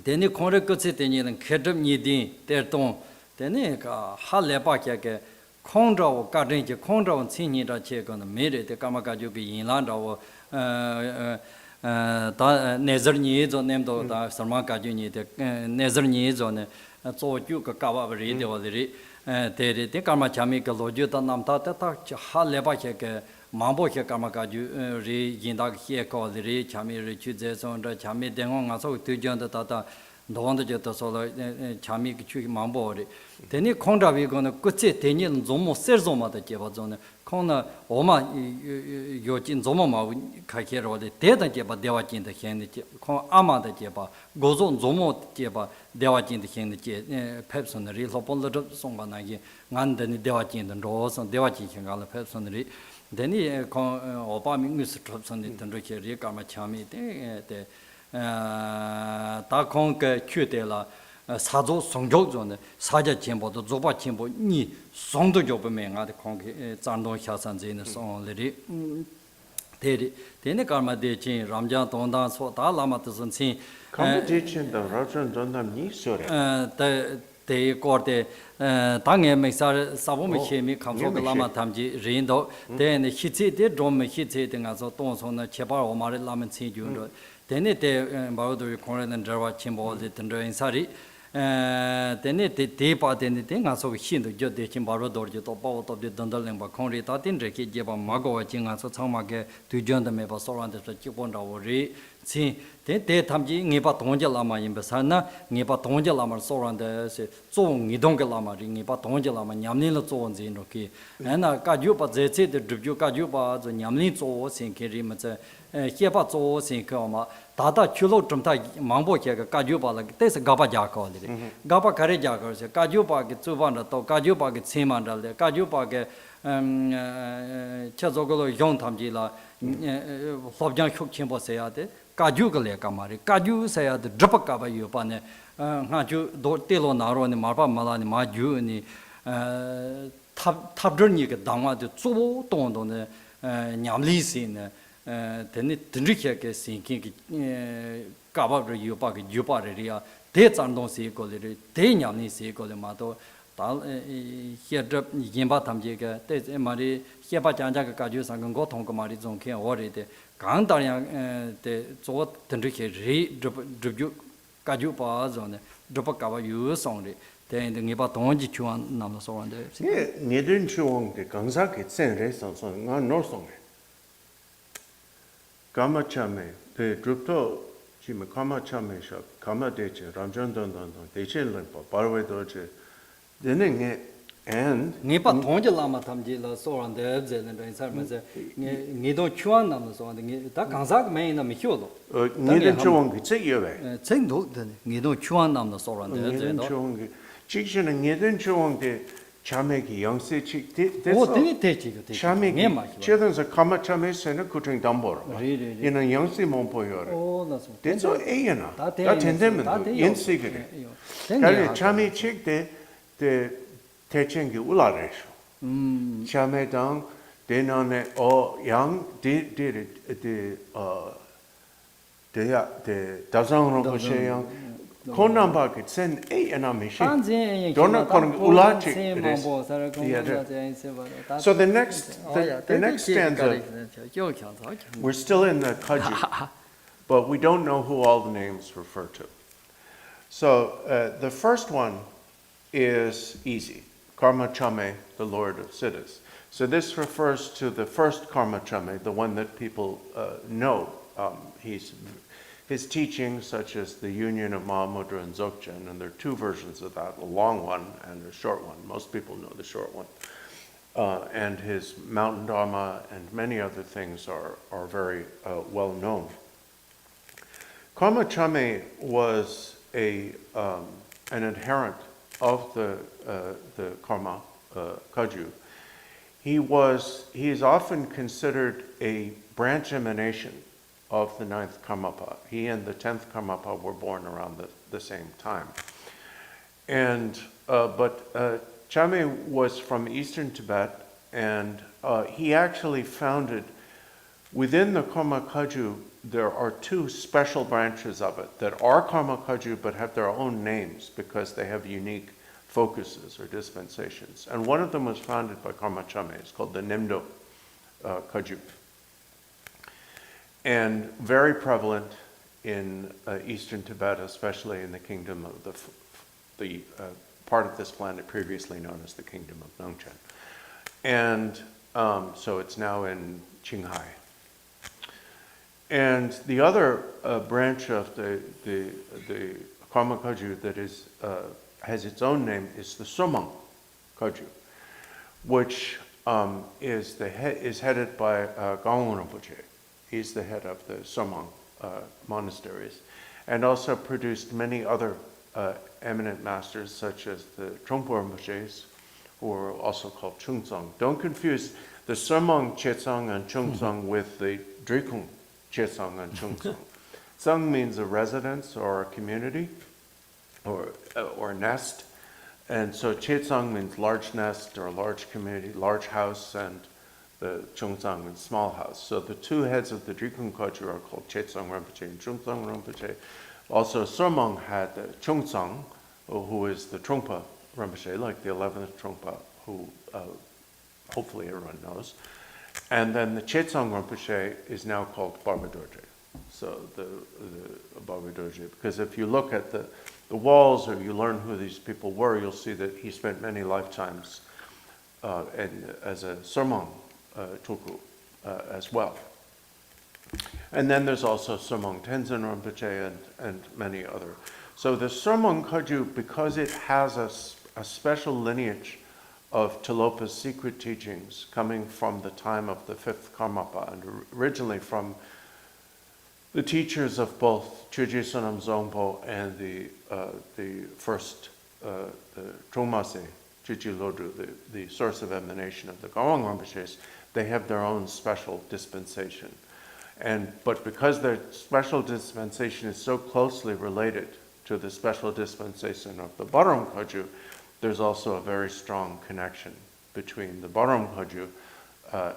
teni kongre kutsi teni kedab nidin terton teni ka halepa kya ke kongdrawo kadrin che kongdrawo sinyi da che kono mere te karma kaju ki yinlan rawo da nezar ni zo nem do da sarma ka ju ni de nezar ni zo ne zo ju ka ka ba ri de wa ri de ri de karma chami ka lo ju da nam ta ta ha le ba che ke ma bo che karma ka ju ri yin da che ko ri chami ri chu je so da chami de ngo nga so tu jan da ta do de je da so lo chami ki chu ma bo ri de ni khong da bi ko ne ku che de ni zo mo ser zo ma de je ba zo ne khong oma yo jin zo mo ma ka ke ro de de da je ba de wa jin de hen de khong ama de je ba go zo zo mo je ba de wa jin de hen de je pep son ri lo pon lo song ba na ge ngan de ni de wa jin de ro son de wa jin hen ga la pep son ri de ni khong opa mi ngi su trop son de de ro che ri ka ma cha mi de da khong ke chu de la 사조 성적존에 사자 전보도 조바 전보 니 성도 조범행아데 공기 장동 샤산제는 송들이 대리 대네 가마데진 람자 동당 소다 라마트선 신 compilation the Rajan Dondam ni sore 대 거대 당에 맥사 사보미 케미 감소 라마 탐지 린도 대네 히치데 좀 히치 등아서 동선의 제발 오마를 라면 치주로 대네 대 바로도 코레는 저와 침보데 던더 인사리 tene te pa tene te nga so hin do de chin baro dor je to pa to de dandal leng ba khong ri ta tin re ke je ba ma go wa chin nga so chang ma ge tu jan de me ba so ran de so chi pon da wo ri chin te tham ji nge ba dong je la ma yin ba sa na nge ba dong je la ma so ran de se zo ngi dong ge la ma ri nge ba dong je la ma nyam ni lo zo won zin ro ki na ka ju ba je che de ju ka ju ba zo nyam ni zo sin ke ri ma ze xie ba zo sin ke ma 다다 줄로 좀 다 망보게가 가주바라 때서 가바 자거들이 가바 가래 자거서 가주바게 주반다 또 가주바게 세만달데 가주바게 쳐저걸로 용탐지라 법장 혁신 보세야 돼 가주글래 까마리 가주세야 돼 드박가바 요바네 하주 도 때로 나로네 마바 말라니 마주니 탑드니가 당와도 쪼 동동네 냠리시네 teni tendrikia ke sinki kaba ro yopa ke yopa ria de chandong se ko le de nyam ni se ko le ma to dal hie drap yin ba tham je ke de ma ri hie ba jang ja ke ka ju sang go thong ko ma ri zong khen wo ri de gang da yang de zo tendrikia ri drap ju ka ju pa zo ne drap ka ba yu song ri de ngi ba dong ji chuan nam so wan de ni den chuang de gang sa ke chen re song song nga no song Kama chame, the drupto, chima kama chame shop, kama deche, ramjan don, deche limpa, Barway Dorje, then and Nipa Tonja Lama Tamji la Soran de Ebzel and Sarmase, Nido Chuan nam so the Kanzak main of Mihulo. Nidan Chuang, say you away. Nido Chuan nam the Soran de Ebzel. Chicken and Nidan Chuang, the chame ki yangse chi 오 되게 대치가 되게 chame 네 맞죠. ki chedansa kama chame sena kuching dambora 리. ina yangse mompo yore 오 나서. denso eyana 다 da tendemen 다 do 돼요. yensigiri 땡이. kali chame chik de terchen ki ularesho chame dang denane o yang de dazang rinpoche yang konamba ki sen eyana mishi 반제 Dona kono ulachi res. 뭐 살고 So the next stanza, we're still in the kaji, but we don't know who all the names refer to. So the first one is easy, Karma Chame, the Lord of Siddhis. So this refers to the first Karma Chame, the one that people know. His teachings, such as the union of Mahamudra and Dzogchen, and there are two versions of that, a long one and a short one. Most people know the short one. And his Mountain Dharma and many other things are very well known. Karma Chame was an adherent of the Karma Kagyu. He is often considered a branch emanation of the 9th Karmapa. He and the 10th Karmapa were born around the same time. And but Chame was from eastern Tibet, and he actually founded, within the Karma Kagyu, there are two special branches of it that are Karma Kagyu but have their own names because they have unique focuses or dispensations. And one of them was founded by Karma Chame. It's called the Nimdo Kagyu. And very prevalent in eastern Tibet, especially in the kingdom of the part of this planet previously known as the kingdom of Nongchen. And so it's now in Qinghai. And the other branch of the Karma Kagyu that has its own name is the Somang Kagyu, which is headed by Gyamtso Rinpoche. He's the head of the Somang monasteries, and also produced many other eminent masters, such as the Trungpa Rinpoches, who are also called Chungzang. Don't confuse the Somang Chetsang and Chungzang with the Drikung Chetsang and Chungzang. Zang means a residence or a community, or nest, and so Chetsang means large nest or large community, large house, and the Chungzang and small house. So the two heads of the Drikung Kagyu are called Chetsang Rinpoche and Chungzang Rinpoche. Also, Somang had the Chungzang, who is the Trungpa Rinpoche, like the 11th Trungpa, who hopefully everyone knows. And then the Chetsang Rinpoche is now called Barway Dorje. So the Barway Dorje, because if you look at the walls or you learn who these people were, you'll see that he spent many lifetimes as a Somang Tulku as well. And then there's also Somang Tenzin Rinpoche and many other. So the Somang Kagyu, because it has a special lineage of Tilopa's secret teachings coming from the time of the 5th Karmapa, and originally from the teachers of both Chögyal Sonam Zongpo and the first, the Trungmase, Chögyal Lodru, the source of emanation of the Gyamtso Rinpoches, they have their own special dispensation. But because their special dispensation is so closely related to the special dispensation of the Bardor Kagyu, there's also a very strong connection between the Bardor Kagyu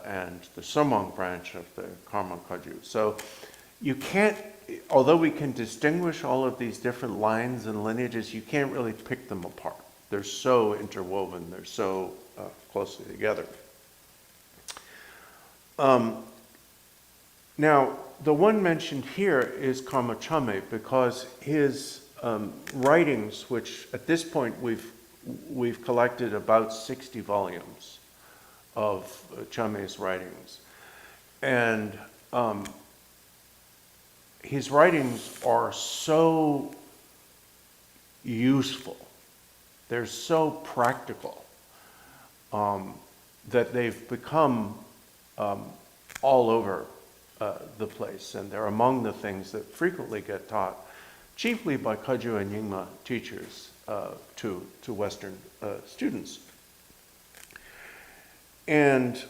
and the Somang branch of the Karma Kagyu. So you can't, although we can distinguish all of these different lines and lineages, you can't really pick them apart. They're so interwoven, they're so closely together. Now, the one mentioned here is Karma Chame, because his writings, which at this point we've collected about 60 volumes of Chame's writings, and his writings are so useful, they're so practical, that they've become all over the place, and they're among the things that frequently get taught, chiefly by Kagyu and Nyingma teachers to Western students. And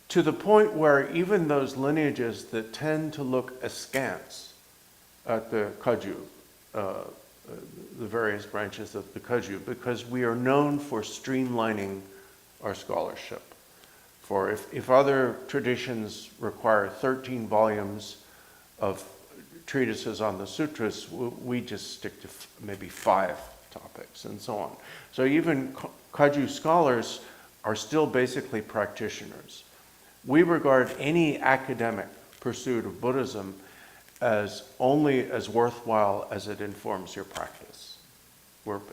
to the point where even those lineages that tend to look askance at the Kagyu, the various branches of the Kagyu, because we are known for streamlining our scholarship. For if other traditions require 13 volumes of treatises on the sutras, we just stick to maybe 5 topics and so on. So even Kagyu scholars are still basically practitioners. We regard any academic pursuit of Buddhism as only as worthwhile as it informs your practice.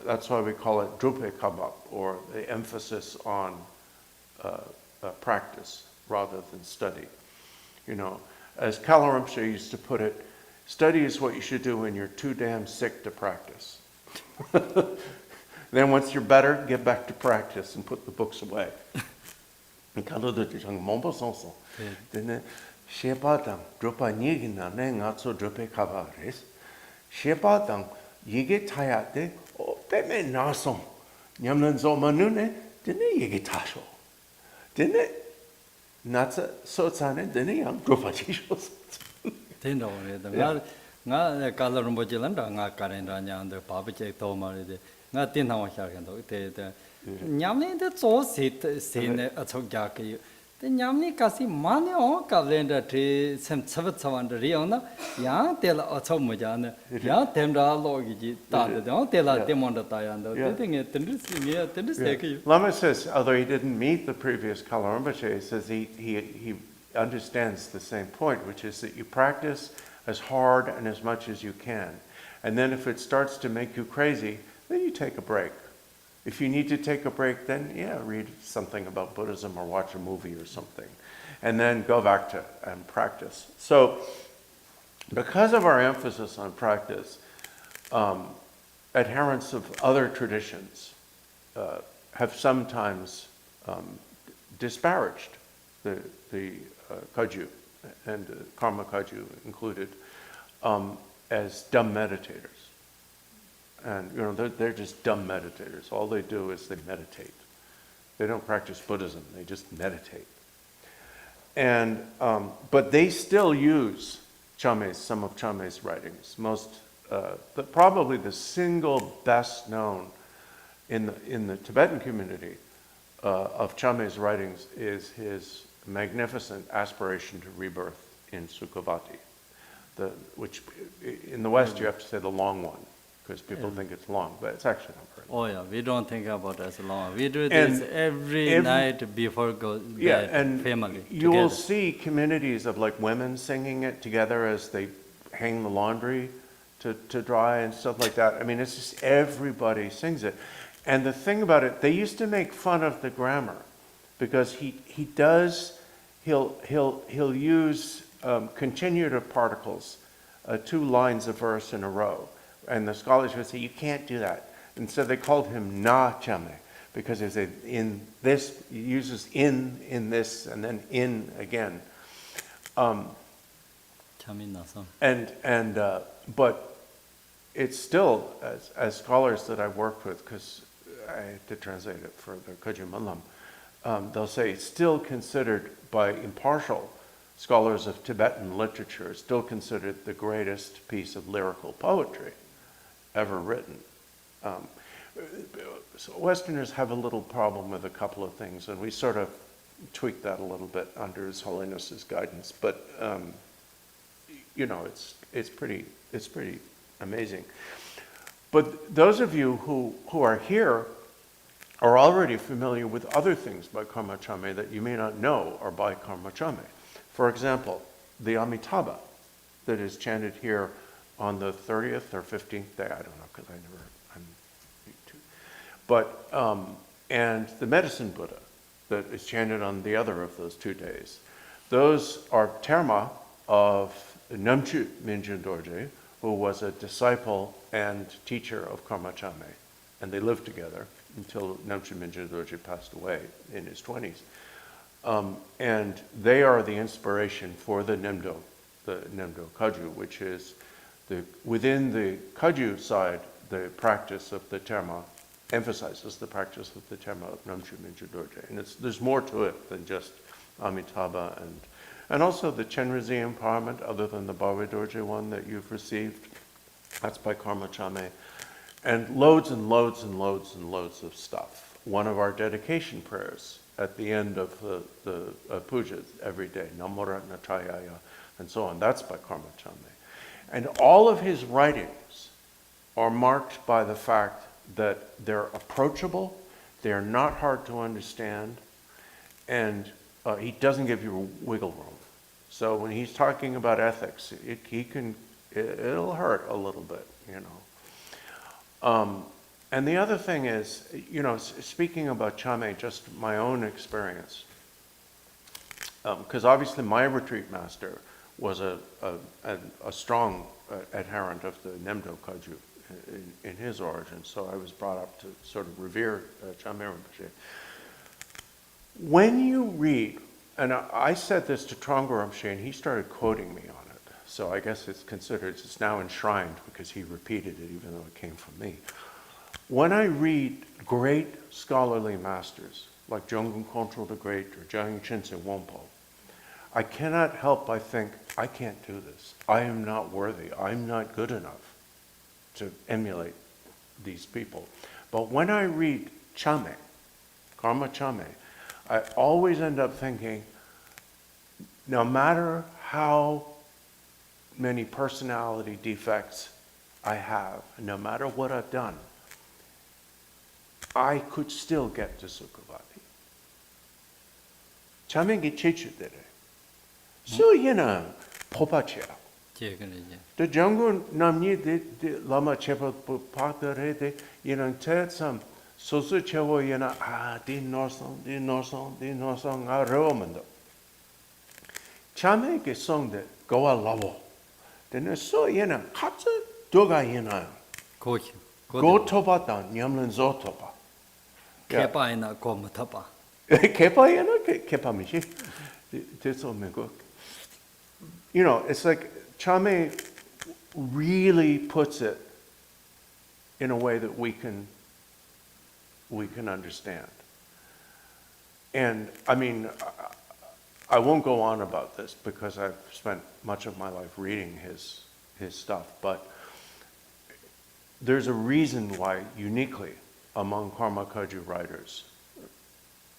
That's why we call it drupe kabab, or the emphasis on practice rather than study. You know, as Kala Rinpoche used to put it, study is what you should do when you're too damn sick to practice. Then once you're better, get back to practice and put the books away. Shepatang drupa nigina ne ngatso drupe kavares. Shepatang yige tayate o peme nasom. Nyamnan zo manune dine yige tasho. Dine natsa sotsane dine yang drupa chishos. Tendo re nga Kala Rinpoche landa nga karenda nyande papache tomare de nga tinhawa shakendo te nyamne de zo se ne achogya ke the nyamni kasi mane o kalenda te sem chavat chavan de riona ya tel acho mujane ya temra logi ta de tela demonda ta yando te nge tendris ke Lama says, although he didn't meet the previous Kala Rinpoche, he says he understands the same point, which is that you practice as hard and as much as you can. And then if it starts to make you crazy, then you take a break. If you need to take a break, then read something about Buddhism or watch a movie or something. And then go back to and practice. So because of our emphasis on practice, adherents of other traditions have sometimes disparaged the Kagyu, and Karma Kagyu included, as dumb meditators. And they're just dumb meditators. All they do is they meditate. They don't practice Buddhism, they just meditate. And but they still use some of Chame's writings. Probably the single best known in the Tibetan community of Chame's writings is his magnificent aspiration to rebirth in Sukhavati, which in the West you have to say the long one, because people think it's long, but it's actually not very long. Oh yeah, we don't think about it as long. We do this every night before bed, and family. You will see communities of like women singing it together as they hang the laundry to dry and stuff like that. I mean, it's just everybody sings it. And the thing about it, they used to make fun of the grammar, because he'll use continuative particles, 2 lines of verse in a row. And the scholars would say, you can't do that. And so they called him Na Chame, because he said in this, he uses in this, and then in again. But it's still, as scholars that I've worked with, because I had to translate it for the Kagyu Malam, they'll say it's still considered by impartial scholars of Tibetan literature, still considered the greatest piece of lyrical poetry ever written. So Westerners have a little problem with a couple of things, and we sort of tweaked that a little bit under His Holiness's guidance. But it's pretty amazing. But those of you who are here are already familiar with other things by Karma Chame that you may not know are by Karma Chame. For example, the Amitabha that is chanted here on the 30th or 15th day, I don't know, because I'm too. But, and the Medicine Buddha that is chanted on the other of those 2 days. Those are terma of Namchu Minjin Dorje, who was a disciple and teacher of Karma Chame. And they lived together until Namchu Minjin Dorje passed away in his 20s. And they are the inspiration for the Nemdo Kagyu, which is within the Kagyu side, the practice of the terma emphasizes the practice of the Tema of Namchu Minchu Dorje. And there's more to it than just Amitabha and also the Chenrezi empowerment, other than the Barway Dorje one that you've received. That's by Karma Chame. And loads and loads and loads and loads of stuff. One of our dedication prayers at the end of the puja every day, Namora Natayaya, and so on. That's by Karma Chame. And all of his writings are marked by the fact that they're approachable, they're not hard to understand, and he doesn't give you wiggle room. So when he's talking about ethics, it'll hurt a little bit, you know. And the other thing is, you know, speaking about Chame, just my own experience, because obviously my retreat master was a strong adherent of the Nemdo Kaju in his origin, so I was brought up to sort of revere Chame Rinpoche. When you read, and I said this to Trungpa Rinpoche, and he started quoting me on it, so I guess it's now enshrined because he repeated it even though it came from me. When I read great scholarly masters, like Jöngun Kongtrul the Great or Jang Chinsen Wompo, I cannot help but think, I can't do this. I am not worthy. I'm not good enough to emulate these people. But when I read Chame, Karma Chame, I always end up thinking, no matter how many personality defects I have, no matter what I've done, I could still get to Sukhavati. Chame gi chechu dere. So, you know, popachia. The jungle namni de Lama chepa pakdare de, you know, ted some sosu chewo, you know, di norsong, a romando. Chame ge song de go a lavo. Then so, you know, katsu doga, you know, go toba dan, nyamlin zotoba. Kepa ina ko matapa. Kepa, you know, kepa mishi. This all me go. You know, it's like Chame really puts it in a way that we can understand. And I mean, I won't go on about this because I've spent much of my life reading his stuff, but there's a reason why uniquely among Karma Kaju writers,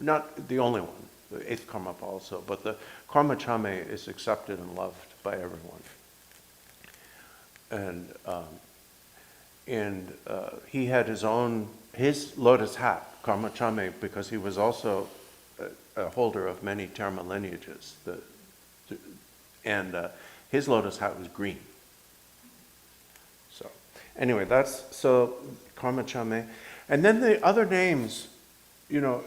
not the only one, the 8th Karma also, but the Karma Chame is accepted and loved by everyone. And he had his lotus hat, Karma Chame, because he was also a holder of many Terma lineages. His lotus hat was green. So anyway, so Karma Chame. And then the other names, you know,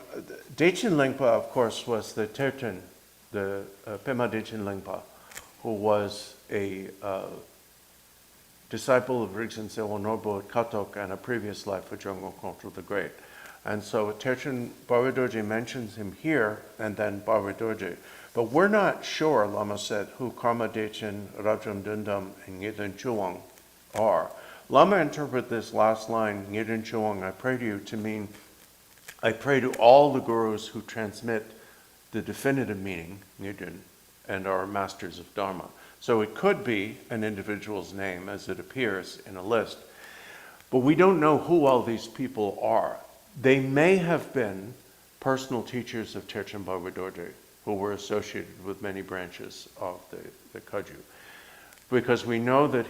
Dechen Lingpa, of course, was the Terchen, the Pema Dechen Lingpa, who was a disciple of Rigsen Sewa Norbo at Katok and a previous life of Jöngun Kongtrul the Great. And so Terchen Barway Dorje mentions him here and then Barway Dorje. But we're not sure, Lama said, who Karma Dechen, Rajam Dundam, and Ngiden Chuang are. Lama interpreted this last line, Ngiden Chuang, I pray to you, to mean I pray to all the gurus who transmit the definitive meaning, Ngiden, and are masters of Dharma. So it could be an individual's name as it appears in a list, but we don't know who all these people are. They may have been personal teachers of Terchen Barway Dorje who were associated with many branches of the Kaju. Because we know that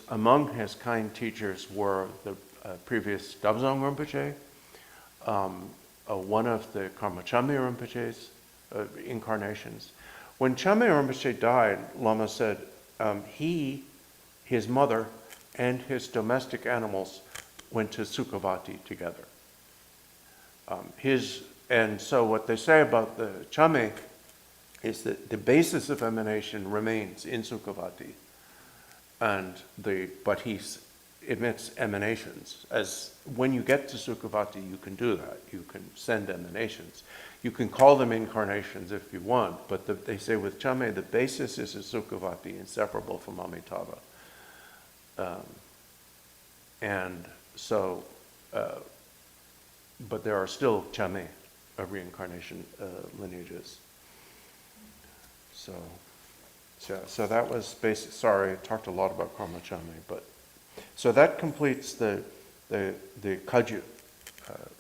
among his kind teachers were the previous Dabzong Rinpoche, one of the Karma Chame Rinpoche's incarnations. When Chame Rinpoche died, Lama said his mother, and his domestic animals went to Sukhavati together. And so what they say about the Chame is that the basis of emanation remains in Sukhavati, but he emits emanations. As when you get to Sukhavati, you can do that. You can send emanations. You can call them incarnations if you want, but they say with Chame, the basis is a Sukhavati, inseparable from Amitabha. And so but there are still chame of reincarnation lineages. So that was basic. Sorry, I talked a lot about karma chame, but so that completes the Kagyu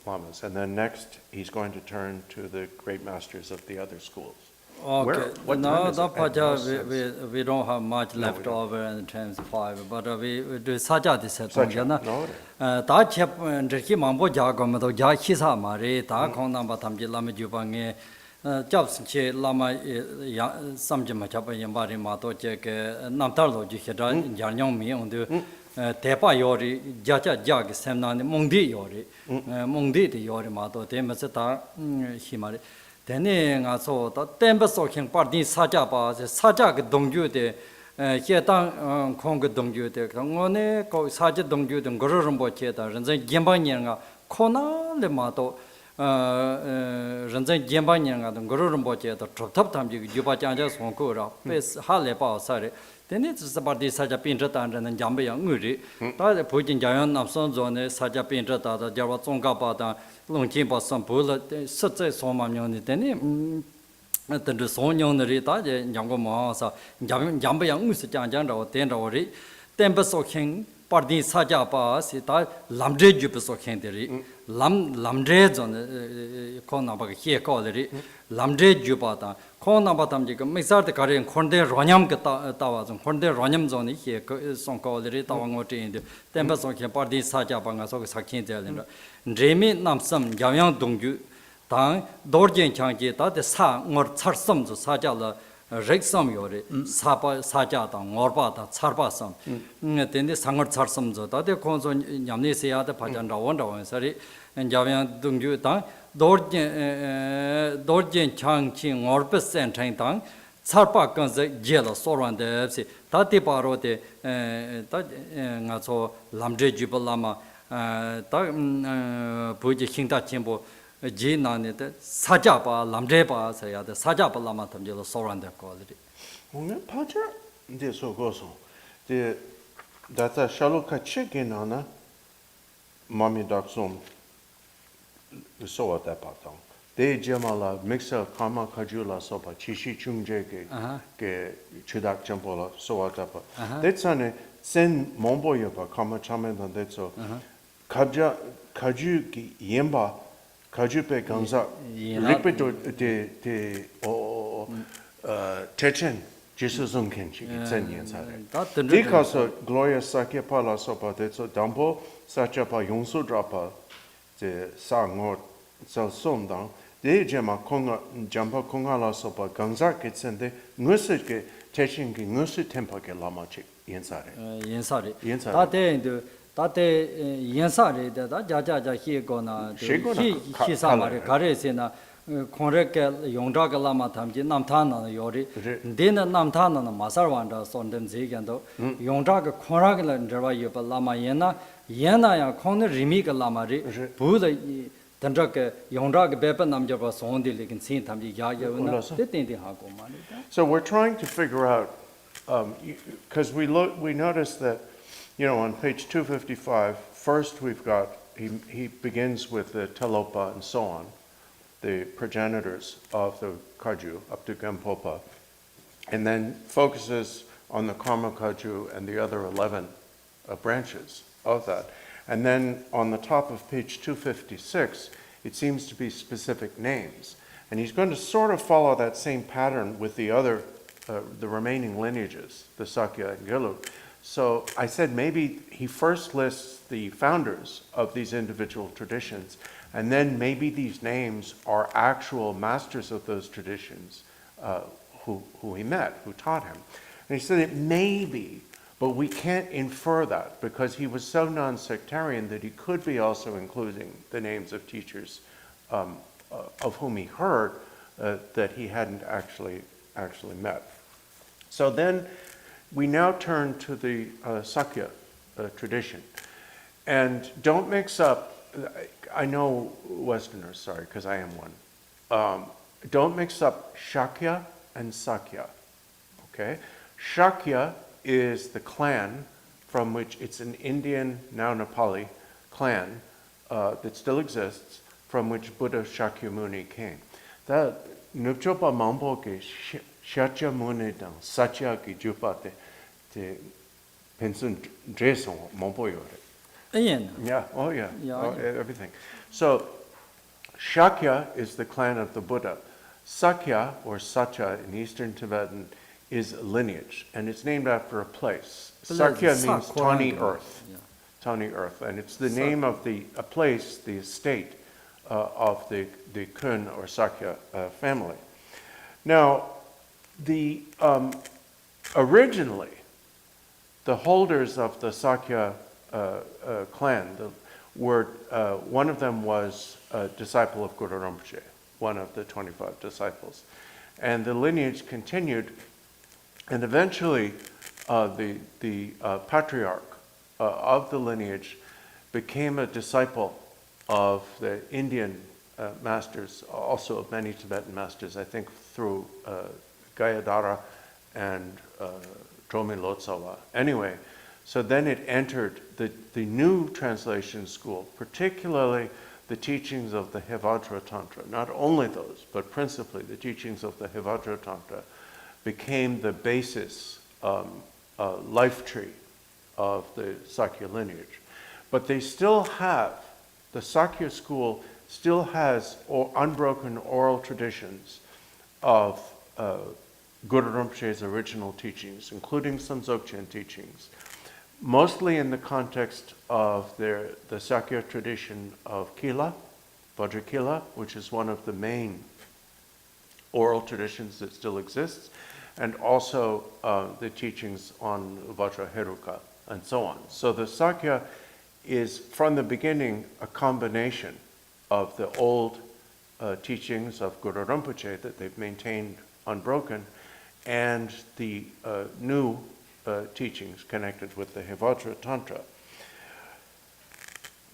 lamas, and then next he's going to turn to the great masters of the other schools. Okay, What no, time is it? we don't have much left over in terms of 5, but we do Saja this at Ta Chep and Riki Mambo Jagom, the Jahisa Mari, Ta Kona Batamji Lama Jubange, Jobs Che Lama Samjima Chapa Yambari Mato Chek, Namtalo Jiheda, Janyong Mi on the Tepa Yori, Jaja Jag, Semnan, Mundi Yori, Mundi Yori Mato, Temaseta Himari. Then I saw that Temple Soking Party Sajaba, the Sajak Dongju de Hietang Kong Dongju de Kangone, Saja Dongju and Gorumbo Cheta, and then Jambanyanga, Kona Lemato, Ranzan Jambanyanga, and Gorumbo Cheta, Top Time Jubachanja Sonkura, Pes Halepa Sari. Then it's about this Saja Pintratan and Jambayang Muri, that Putin Jayan Namson Zone, Saja Pintrata, Java Songapata. Longchimpa Sampula, such a Somamyon, then the Sonyon Rita, Jango Mahasa, Jambayang Musajanja or Tendori, Tempeso King, Party Sajapa, Sita, Lamdre Jupeso Kendri, Lamdres on the Konabak here callery, Lamdre Jupata, Konabatam, Mixar the Korean Konde Ronyam Towers and Konde Ronyam Zone here, Son Callery, Tawangoti in the Tempeso King, Party Sajapanga, so Sakin. Dreamy Namsam, Yang Dongju, Tang, Dorje Changi, the Sa, or Tsarsam, the Sajala, Rexam Yori, Sapa, Sajata, Morbata, Tsarbasam. Then the Sangar Tsarsam, that the Conson Yamnesia, the Pajanda Wanda, sorry, and Javian Dongju Tang, Dorje Chang Ching, Orbis and Tang, Tsarpa Guns, Jella, Soran, the FC, Tati Parote, Naso, Lamdre Jubalama. Puji Hinta Chimbo, Jina, Sajapa, Lamdrepa, say the Sajapa Lamatam, the Soranda quality. Pacha, this so goes on. That's a Shaluka chicken on a Mommy Daksum. We saw at that part. They Jamala mixer Kama Kajula Sopa, Chishi Chungje, Chudak Jampola, so at that part. That's on Sen Mombo Yopa, Kama Chaman, and that's so. Kaju Yemba, Kajupe Ganza, Lipido de Terchen, Jesus Unkenchi, Senians. Because Gloria Sakya Pala Sopa, that's a Dampo, Sachapa Yonsu Drapa, the Sang or Salsum down, the Jama Konga, Jampa Kongala Sopa, Ganza gets and the Nusike, Terchen Nusu Tempake Lamachi, Yensari. Yensari. Tate Yensari, that Jaja he gonna he samari, Karesina, Konreke, Yondraga Lama Tamji, Namtana Yori, Dina Namtana, Masarwanda, Sondem Zigando, Yondraga Konragala and Java Yupa Lama Yena, Yena, Kone Remika Lamari, Buddha Tandraka, Yondraga Bepa Namjava Sondi, Likin Sin Tamji Yaya, so we're trying to figure out, because we noticed that. On page 255, first we've got, he begins with the Telopa and so on, the progenitors of the Kagyu up to Gampopa, and then focuses on the Karma Kagyu and the other 11 branches of that. And then on the top of page 256, it seems to be specific names. And he's going to sort of follow that same pattern with the other, the remaining lineages, the Sakya and Gelu. So I said maybe he first lists the founders of these individual traditions, and then maybe these names are actual masters of those traditions who he met, who taught him. And he said it may be, but we can't infer that because he was so non-sectarian that he could be also including the names of teachers of whom he heard that he hadn't actually met. So then we now turn to the Sakya tradition. And don't mix up, I know Westerners, sorry, because I am one. Don't mix up Shakya and Sakya, okay? Shakya is the clan from which it's an Indian, now Nepali, clan that still exists, from which Buddha Shakyamuni came. That Nupchopa Mambo ke Shakyamuni dang Satya ki Jupa te pensun dreson Mambo yore. Yeah, oh yeah, everything. So Shakya is the clan of the Buddha. Sakya, or Satya in Eastern Tibetan, is a lineage, and it's named after a place. Sakya means tawny earth. Tawny earth, and it's the name of a place, the estate of the Kun or Sakya family. Now, originally, the holders of the Sakya clan were, one of them was a disciple of Guru Rinpoche, one of the 25 disciples. And the lineage continued, and eventually the patriarch of the lineage became a disciple of the Indian masters, also of many Tibetan masters, I think through Gayadhara and Dromi Lotsawa. Anyway, so then it entered the new translation school, particularly the teachings of the Vajracharya Tantra. Not only those, but principally the teachings of the Vajracharya Tantra became the basis, life tree of the Sakya lineage. But they still have, the Sakya school still has unbroken oral traditions of Guru Rinpoche's original teachings, including some Dzogchen teachings, mostly in the context of the Sakya tradition of Kila, Vajrakila, which is one of the main oral traditions that still exists, and also the teachings on Vajraheruka, and so on. So the Sakya is, from the beginning, a combination of the old teachings of Guru Rinpoche that they've maintained unbroken, and the new teachings connected with the Vajracharya Tantra.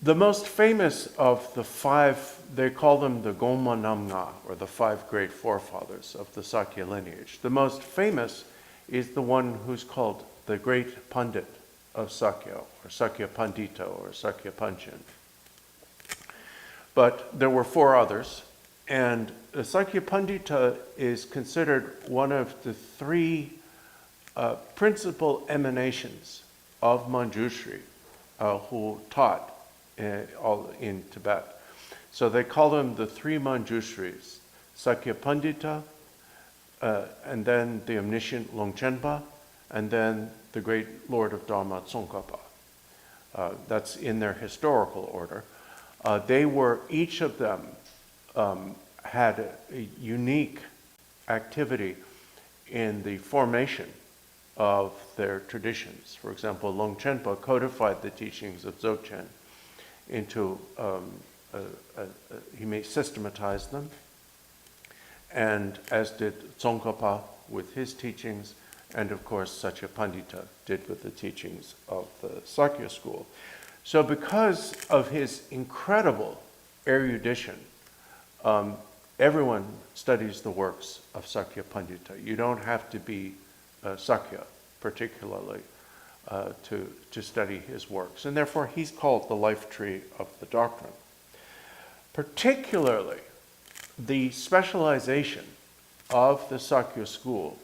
The most famous of the five, they call them the Goma Namga, or the five great forefathers of the Sakya lineage. The most famous is the one who's called the great Pandit of Sakya, or Sakya Pandita, or Sakya Panchen. But there were four others, and the Sakya Pandita is considered one of the three principal emanations of Manjushri who taught all in Tibet. So they call them the three Manjushris, Sakya Pandita, and then the omniscient Longchenpa, and then the great Lord of Dharma Tsongkhapa. That's in their historical order. They were, each of them had a unique activity in the formation of their traditions. For example, Longchenpa codified the teachings of Dzogchen into, he may systematize them, and as did Tsongkhapa with his teachings, and of course Satya Pandita did with the teachings of the Sakya school. So because of his incredible erudition, everyone studies the works of Sakya Pandita. You don't have to be Sakya, particularly, to study his works. And therefore, he's called the life tree of the doctrine. Particularly, the specialization of the Sakya school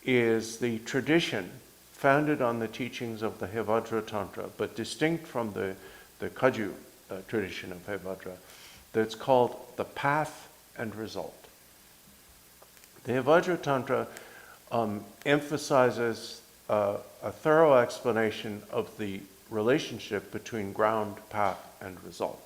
is the tradition founded on the teachings of the Vajracharya Tantra, but distinct from the Kagyu tradition of Vajra, that's called the path and result. The Vajracharya Tantra emphasizes a thorough explanation of the relationship between ground, path, and result.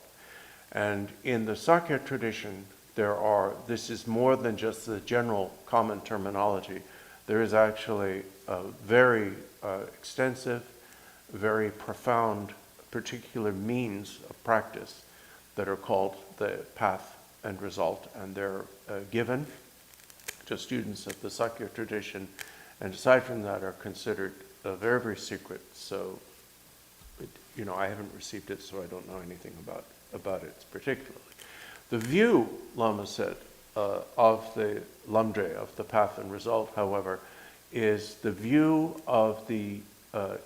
And in the Sakya tradition, this is more than just the general common terminology. There is actually a very extensive, very profound, particular means of practice that are called the path and result, and they're given to students of the Sakya tradition, and aside from that are considered very, very secret. So, I haven't received it, so I don't know anything about it particularly. The view, Lama said, of the Lamdre, of the path and result, however, is the view of the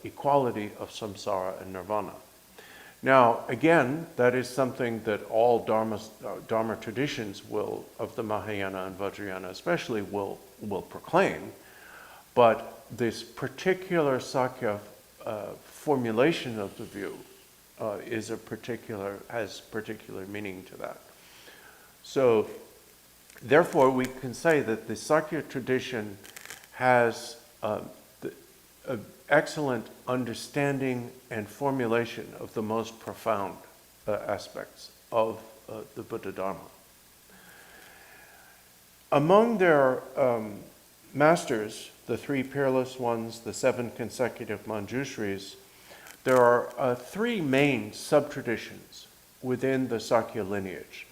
equality of samsara and nirvana. Now, again, that is something that all Dharma traditions of the Mahayana and Vajrayana especially, will proclaim. But this particular Sakya formulation of the view has particular meaning to that. So, therefore, we can say that the Sakya tradition has an excellent understanding and formulation of the most profound aspects of the Buddha Dharma. Among their masters, the 3 peerless ones, the 7 consecutive Manjushris, there are 3 main sub-traditions within the Sakya lineage.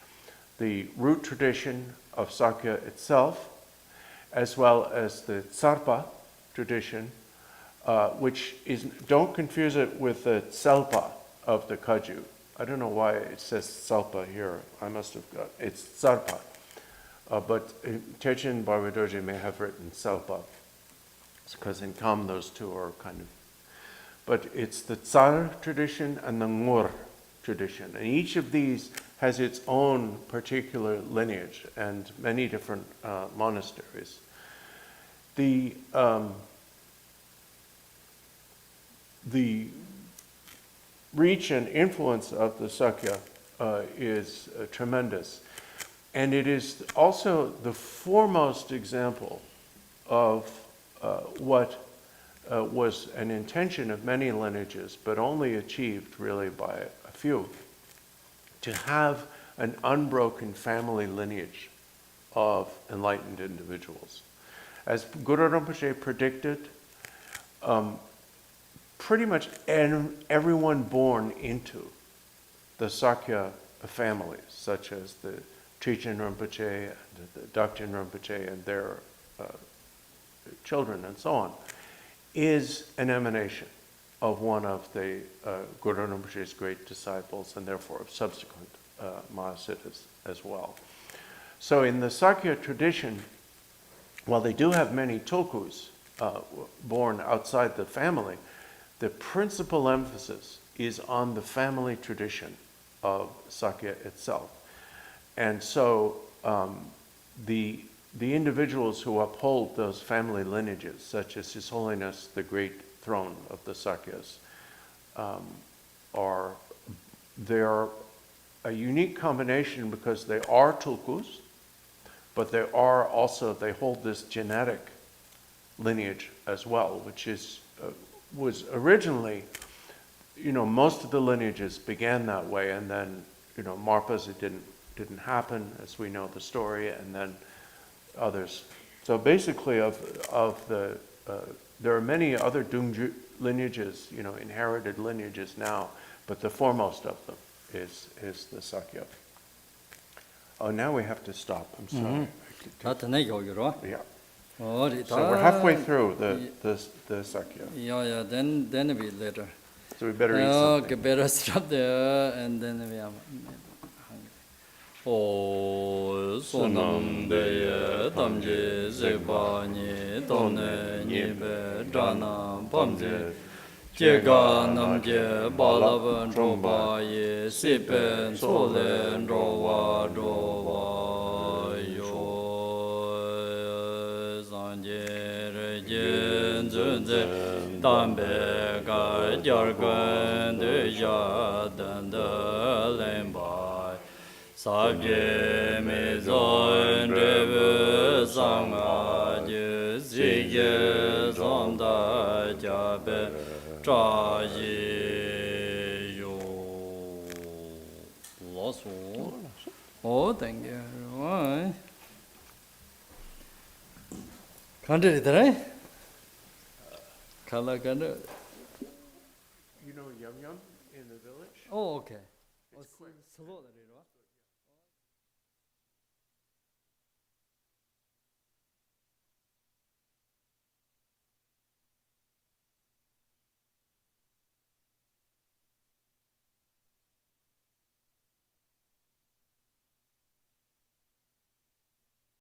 The root tradition of Sakya itself, as well as the Tsarpa tradition, which is, don't confuse it with the Tselpa of the Kagyu. I don't know why it says Tselpa here. I must have got, it's Tsarpa. But Terchen Barway Dorje may have written Tselpa, because in Kam those two are kind of, but it's the Tsar tradition and the Ngur tradition. And each of these has its own particular lineage and many different monasteries. The reach and influence of the Sakya is tremendous. And it is also the foremost example of what was an intention of many lineages, but only achieved really by a few, to have an unbroken family lineage of enlightened individuals. As Guru Rinpoche predicted, pretty much everyone born into the Sakya families, such as the Treasury Rinpoche and the Dokchen Rinpoche and their children and so on, is an emanation of one of the Guru Rinpoche's great disciples and therefore of subsequent Mahasiddhas as well. So in the Sakya tradition, while they do have many tulkus born outside the family, the principal emphasis is on the family tradition of Sakya itself. And so the individuals who uphold those family lineages, such as His Holiness, the Great Throne of the Sakyas, they're a unique combination because they are tulkus, but they hold this genetic lineage as well, which was originally, most of the lineages began that way, and then, Marpas, it didn't happen, as we know the story, and then others. So basically, there are many other Dungju lineages, inherited lineages now, but the foremost of them is the Sakya. Oh, now we have to stop. I'm sorry. Yeah. So we're halfway through the Sakya. Yeah. Then we later. So we better eat something. Okay, better stop there, and then we are hungry. O sonam beye damje zebani donne nibe dana bamje jega namje balavan roba ye sipen solen rowa yo zanje rejen zunze dambe ga jargan de ya danda lemba sabje mezon rebe sanga je zige zonda jabe traji yo loso. Oh, thank you. Right. Country, right? Kala Kanda. You know Yum Yum in the village? Oh, okay. It's quick. Slow,